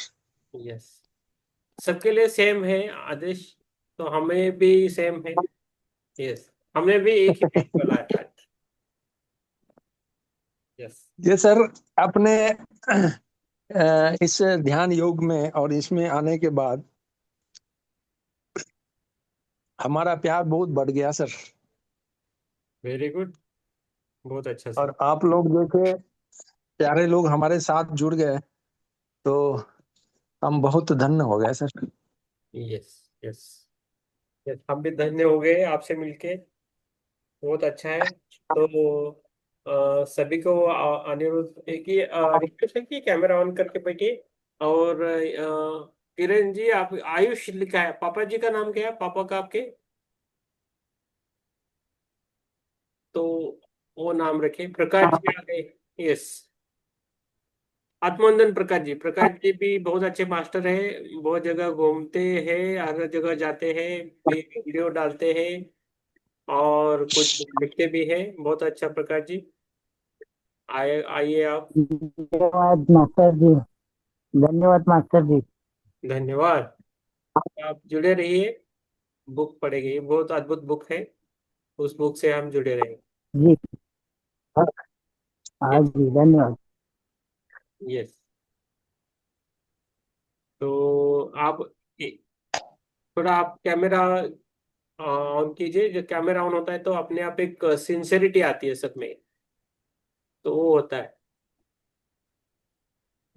यस, सबके लिए सेम है आदेश, तो हमें भी सेम है। यस, हमने भी एक ही पेज पढ़ा है आज। यस ये सर, अपने इस ध्यान योग में और इसमें आने के बाद हमारा प्यार बहुत बढ़ गया सर। वेरी गुड, बहुत अच्छा सर। और आप लोग जैसे प्यारे लोग हमारे साथ जुड़ गए तो हम बहुत धन्य हो गए सर। यस यस यस, हम भी धन्य हो गए आपसे मिलके, बहुत अच्छा है। तो सभी को अनुरोध है कि रिक्वेस्ट है कि कैमरा ऑन करके बैठिए। और किरण जी, आप आयुष लिखा है, पापा जी का नाम क्या है, पापा का आपके? तो वो नाम रखे। प्रकाश जी आ गए। यस, आत्मनंदन प्रकाश जी। प्रकाश जी भी बहुत अच्छे मास्टर हैं, बहुत जगह घूमते हैं, हर जगह जाते हैं, वीडियो डालते हैं और कुछ लिखते भी हैं। बहुत अच्छा प्रकाश जी, आए आइए आप। धन्यवाद मास्टर जी। धन्यवाद मास्टर जी। धन्यवाद। आप जुड़े रहिए, बुक पढ़ेंगे, बहुत अद्भुत बुक है, उस बुक से हम जुड़े रहे। जी हाँ यस जी धन्यवाद। यस। तो आप थोड़ा आप कैमरा ऑन कीजिए। जब कैमरा ऑन होता है तो अपने आप एक सिंसेरिटी आती है सब में, तो वो होता है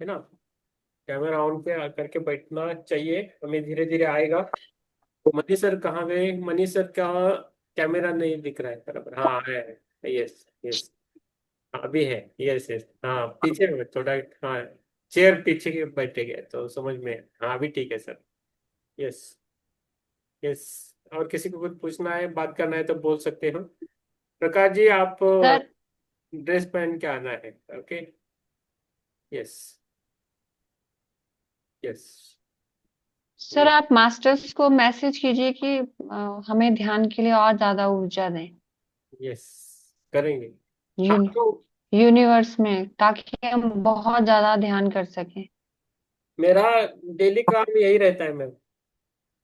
ना। कैमरा ऑन पे करके बैठना चाहिए, हमें धीरे धीरे आएगा। मनीष सर कहाँ गए? मनीष सर का कैमरा नहीं दिख रहा है बराबर। हाँ है, यस यस, अभी है। यस यस, हाँ पीछे में थोड़ा, हाँ चेयर पीछे के बैठे गए तो समझ में। हाँ अभी ठीक है सर। Yes yes. और किसी को कुछ पूछना है, बात करना है तो बोल सकते हो। प्रकाश जी, आप सर ड्रेस पहन के आना है। ओके। यस यस सर आप मास्टर्स को मैसेज कीजिए कि हमें ध्यान के लिए और ज्यादा ऊर्जा दें यस, करेंगे। यून, आपको यूनिवर्स में, ताकि हम बहुत ज्यादा ध्यान कर सकें। मेरा डेली काम यही रहता है मैम,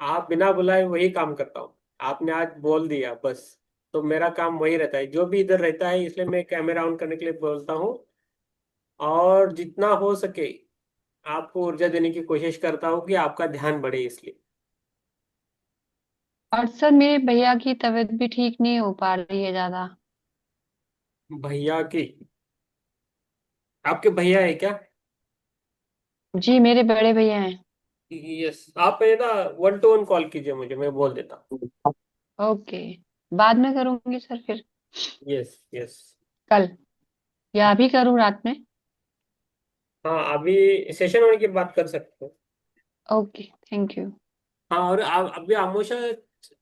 आप बिना बुलाए वही काम करता हूँ। आपने आज बोल दिया बस, तो मेरा काम वही रहता है, जो भी इधर रहता है, इसलिए मैं कैमरा ऑन करने के लिए बोलता हूँ। और जितना हो सके आपको ऊर्जा देने की कोशिश करता हूँ कि आपका ध्यान बढ़े, इसलिए। और सर मेरे भैया की तबीयत भी ठीक नहीं हो पा रही है ज्यादा। भैया की? आपके भैया है क्या? जी मेरे बड़े भैया हैं। यस, आप है ना 1-to-1 कॉल कीजिए मुझे, मैं बोल देता हूँ। ओके, बाद में करूंगी सर फिर, यस यस। कल, या अभी करूँ रात में? हाँ, अभी सेशन होने की बात कर सकते हो। Okay, thank you. हाँ, और अभी अमोशा,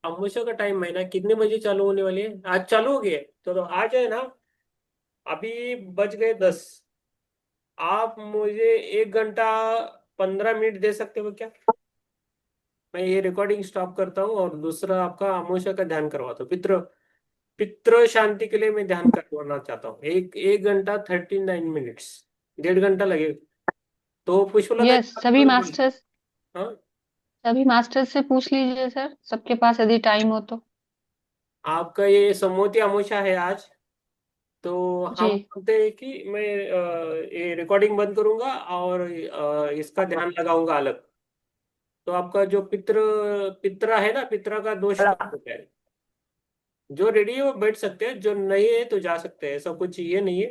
अमोशा का टाइम है ना, कितने बजे चालू होने वाली है? आज चालू हो गई है तो आ जाए ना। अभी बज गए 10। आप मुझे 1 घंटा 15 मिनट दे सकते हो क्या? मैं ये रिकॉर्डिंग स्टॉप करता हूँ और दूसरा आपका अमोशा का ध्यान करवाता हूँ। पितृ पितृ शांति के लिए मैं ध्यान करवाना चाहता हूँ। 1 घंटा 39 मिनट्स, 1.5 घंटा लगेगा। तो पुष्पलता जी, यस, आप बोलिए। हाँ, सभी मास्टर्स से पूछ लीजिए सर, सबके पास यदि टाइम हो तो। आपका ये सम्मति अमोशा है आज, तो जी हम बोलते हैं कि मैं ये रिकॉर्डिंग बंद करूंगा और इसका ध्यान लगाऊंगा अलग। तो आपका जो पितरा है ना, पितरा का दोष कम हो जाए। जो रेडी है वो बैठ सकते हैं, जो नहीं है तो जा सकते हैं, ऐसा कुछ ये नहीं है।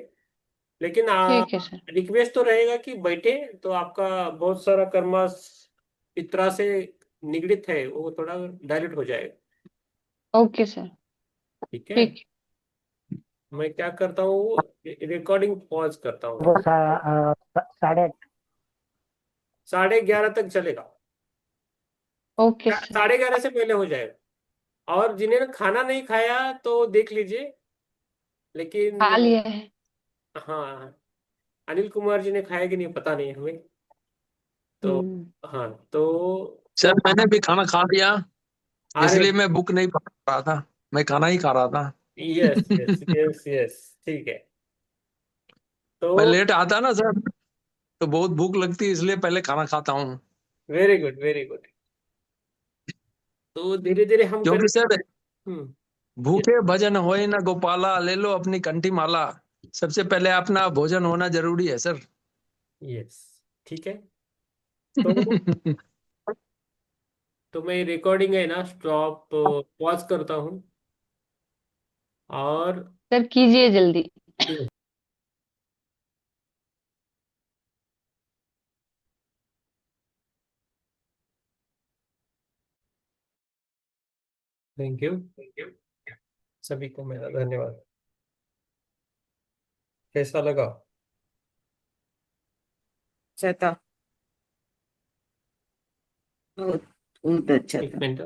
लेकिन ठीक है सर। रिक्वेस्ट तो रहेगा कि बैठे, तो आपका बहुत सारा कर्मा पितरा से निगड़ित है, वो थोड़ा डायल्यूट हो जाएगा। Okay sir. ठीक है। ठीक। मैं क्या करता हूँ, रिकॉर्डिंग पॉज करता हूँ। वो 11:30। 11:30 तक चलेगा। Okay sir. 11:30 से पहले हो जाएगा। और जिन्हें खाना नहीं खाया तो देख लीजिए, खा लेकिन लिया है। हाँ, अनिल कुमार जी ने खाया कि नहीं पता नहीं हमें। तो हम्म। हाँ, तो सर मैंने भी खाना खा लिया, अरे, इसलिए मैं बुक नहीं पढ़ रहा था, मैं खाना ही खा रहा था। यस यस यस यस, ठीक है। तो मैं लेट आता ना सर, तो बहुत भूख लगती है, इसलिए पहले खाना खाता हूँ। Very good very good. तो धीरे धीरे हम क्योंकि करेंगे। सर हम्म। भूखे भजन होए ना गोपाला, ले लो अपनी कंठी माला। सबसे पहले अपना भोजन होना जरूरी है सर। यस, ठीक है। तो मैं रिकॉर्डिंग है ना स्टॉप पॉज करता हूँ। और सर कीजिए जल्दी। थैंक यू सभी को मेरा धन्यवाद। कैसा लगा? अच्छा था, बहुत बहुत अच्छा एक था। मिनट।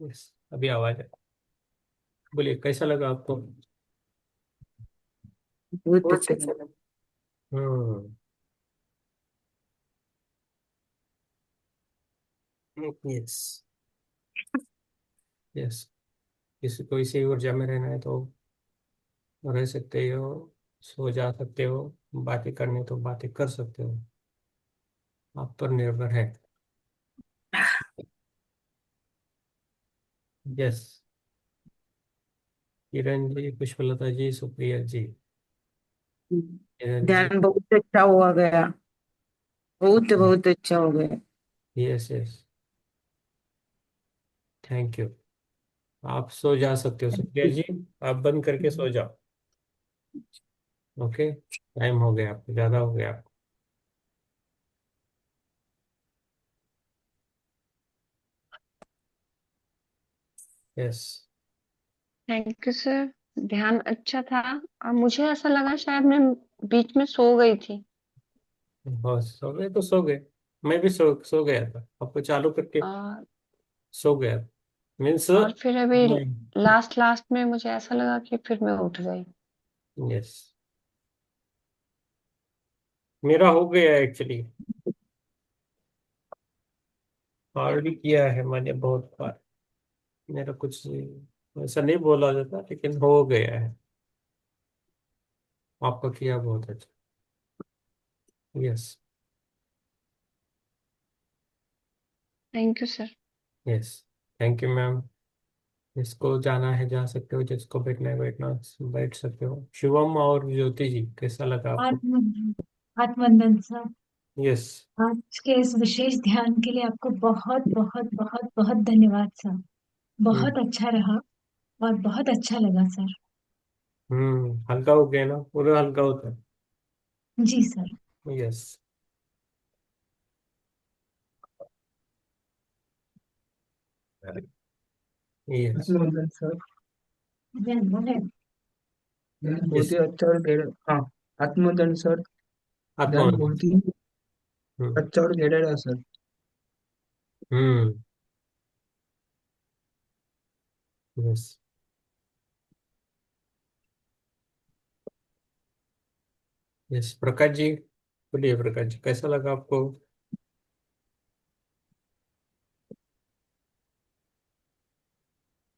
यस, अभी आवाज है। बोलिए कैसा लगा आपको? बहुत अच्छा था। हम्म। यस। यस। किसी को इसी ऊर्जा में रहना है तो रह सकते हो, सो जा सकते हो, बातें करनी तो बातें कर सकते हो, आप पर निर्भर है। यस। किरण जी, पुष्पलता जी, सुप्रिया जी, किरण जी। ध्यान बहुत अच्छा हुआ गया, बहुत बहुत अच्छा हो गया। Yes yes, thank you. आप सो जा सकते हो सुप्रिया जी, आप बंद करके सो जाओ। ओके, टाइम हो गया, आपको ज्यादा हो गया। यस। Thank you sir. ध्यान अच्छा था। और मुझे ऐसा लगा शायद मैं बीच में सो गई थी। बस सो गए तो सो गए। मैं भी सो गया था, आपको चालू करके और सो गया। मीन्स और फिर अभी नहीं। लास्ट लास्ट में मुझे ऐसा लगा कि फिर मैं उठ गई। यस, मेरा हो गया एक्चुअली, और भी किया है मैंने बहुत बार। मेरा कुछ ऐसा नहीं बोला जाता, लेकिन हो गया है। आपका किया बहुत अच्छा। Yes. Thank you sir. Yes, thank you ma'am. जिसको जाना है जा सकते हो, जिसको बैठना है बैठना बैठ सकते हो। शिवम और ज्योति जी, कैसा लगा आपको? आत्मवंदन। आत्मवंदन सर। यस। आज के इस विशेष ध्यान के लिए आपको बहुत बहुत बहुत बहुत धन्यवाद सर। बहुत अच्छा रहा और बहुत अच्छा लगा सर। हल्का हो गया ना, पूरा हल्का होता है। जी सर। यस। यस। आत्मवंदन सर। धन्यवाद। ध्यान बहुत यस। ही अच्छा और गहरा, हाँ, आत्मवंदन सर। ध्यान आत्मा। बहुत ही हम्म। अच्छा और गहरा रहा सर। हम्म। यस। यस, प्रकाश जी, बोलिए प्रकाश जी, कैसा लगा आपको?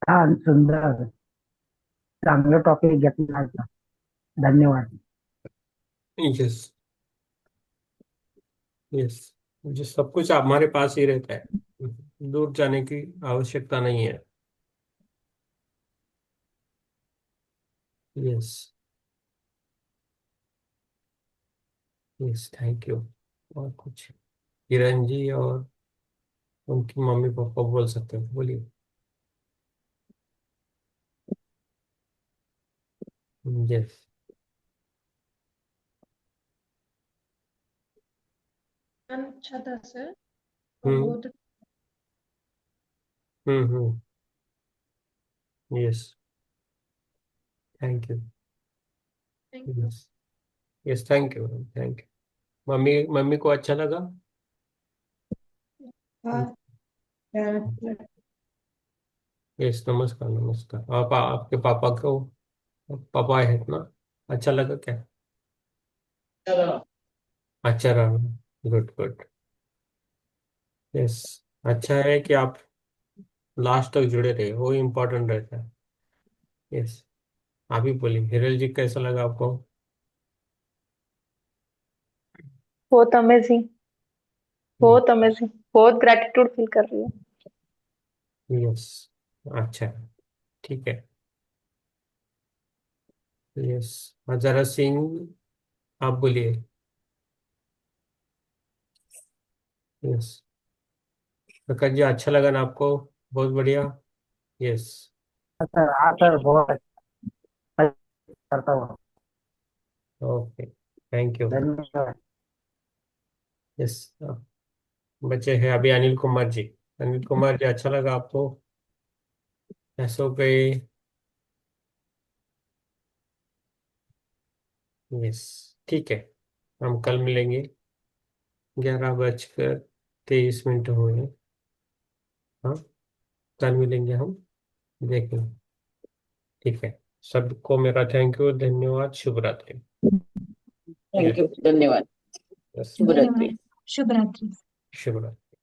छान सुंदर चांगलं टॉपिक घेतलं होतं. धन्यवाद. यस। यस, मुझे सब कुछ हमारे पास ही रहता है, दूर जाने की आवश्यकता नहीं है। यस। Yes, thank you. और कुछ किरण जी और उनकी मम्मी पापा बोल सकते हो, बोलिए। यस। अच्छा था सर। और हम्म। बहुत हम्म। Yes, thank you. Thank you. Yes. Yes, thank you, thank you. Mummy mummy को अच्छा लगा? हाँ। यस, नमस्कार नमस्कार। आप आपके पापा को, पापा है ना, अच्छा लगा क्या? अच्छा रहा। Good good. यस, अच्छा है कि आप लास्ट तक जुड़े रहे, वो इम्पोर्टेंट रहता है। यस। आप ही बोलिए, हिरल जी, कैसा लगा आपको? बहुत अमेजिंग, बहुत अमेजिंग, बहुत ग्रेटिट्यूड फील कर रही हूँ। यस। अच्छा, ठीक है। यस। जरा सिंह, आप बोलिए। यस। प्रकाश जी, अच्छा लगा ना आपको? बहुत बढ़िया। यस। तर आता बहुत अच्छा करता हूँ. Okay, thank you. धन्यवाद। यस, बचे हैं अभी अनिल कुमार जी। अनिल कुमार जी, अच्छा लगा आपको? ऐसो गए? यस, ठीक है, हम कल मिलेंगे। 11:23 हुए। हाँ, कल मिलेंगे हम, देखेंगे। ठीक है, सबको मेरा थैंक यू, धन्यवाद, शुभ रात्रि। थैंक यू, धन्यवाद, यस, शुभ रात्रि। धन्यवाद। शुभ रात्रि। शुभ रात्रि।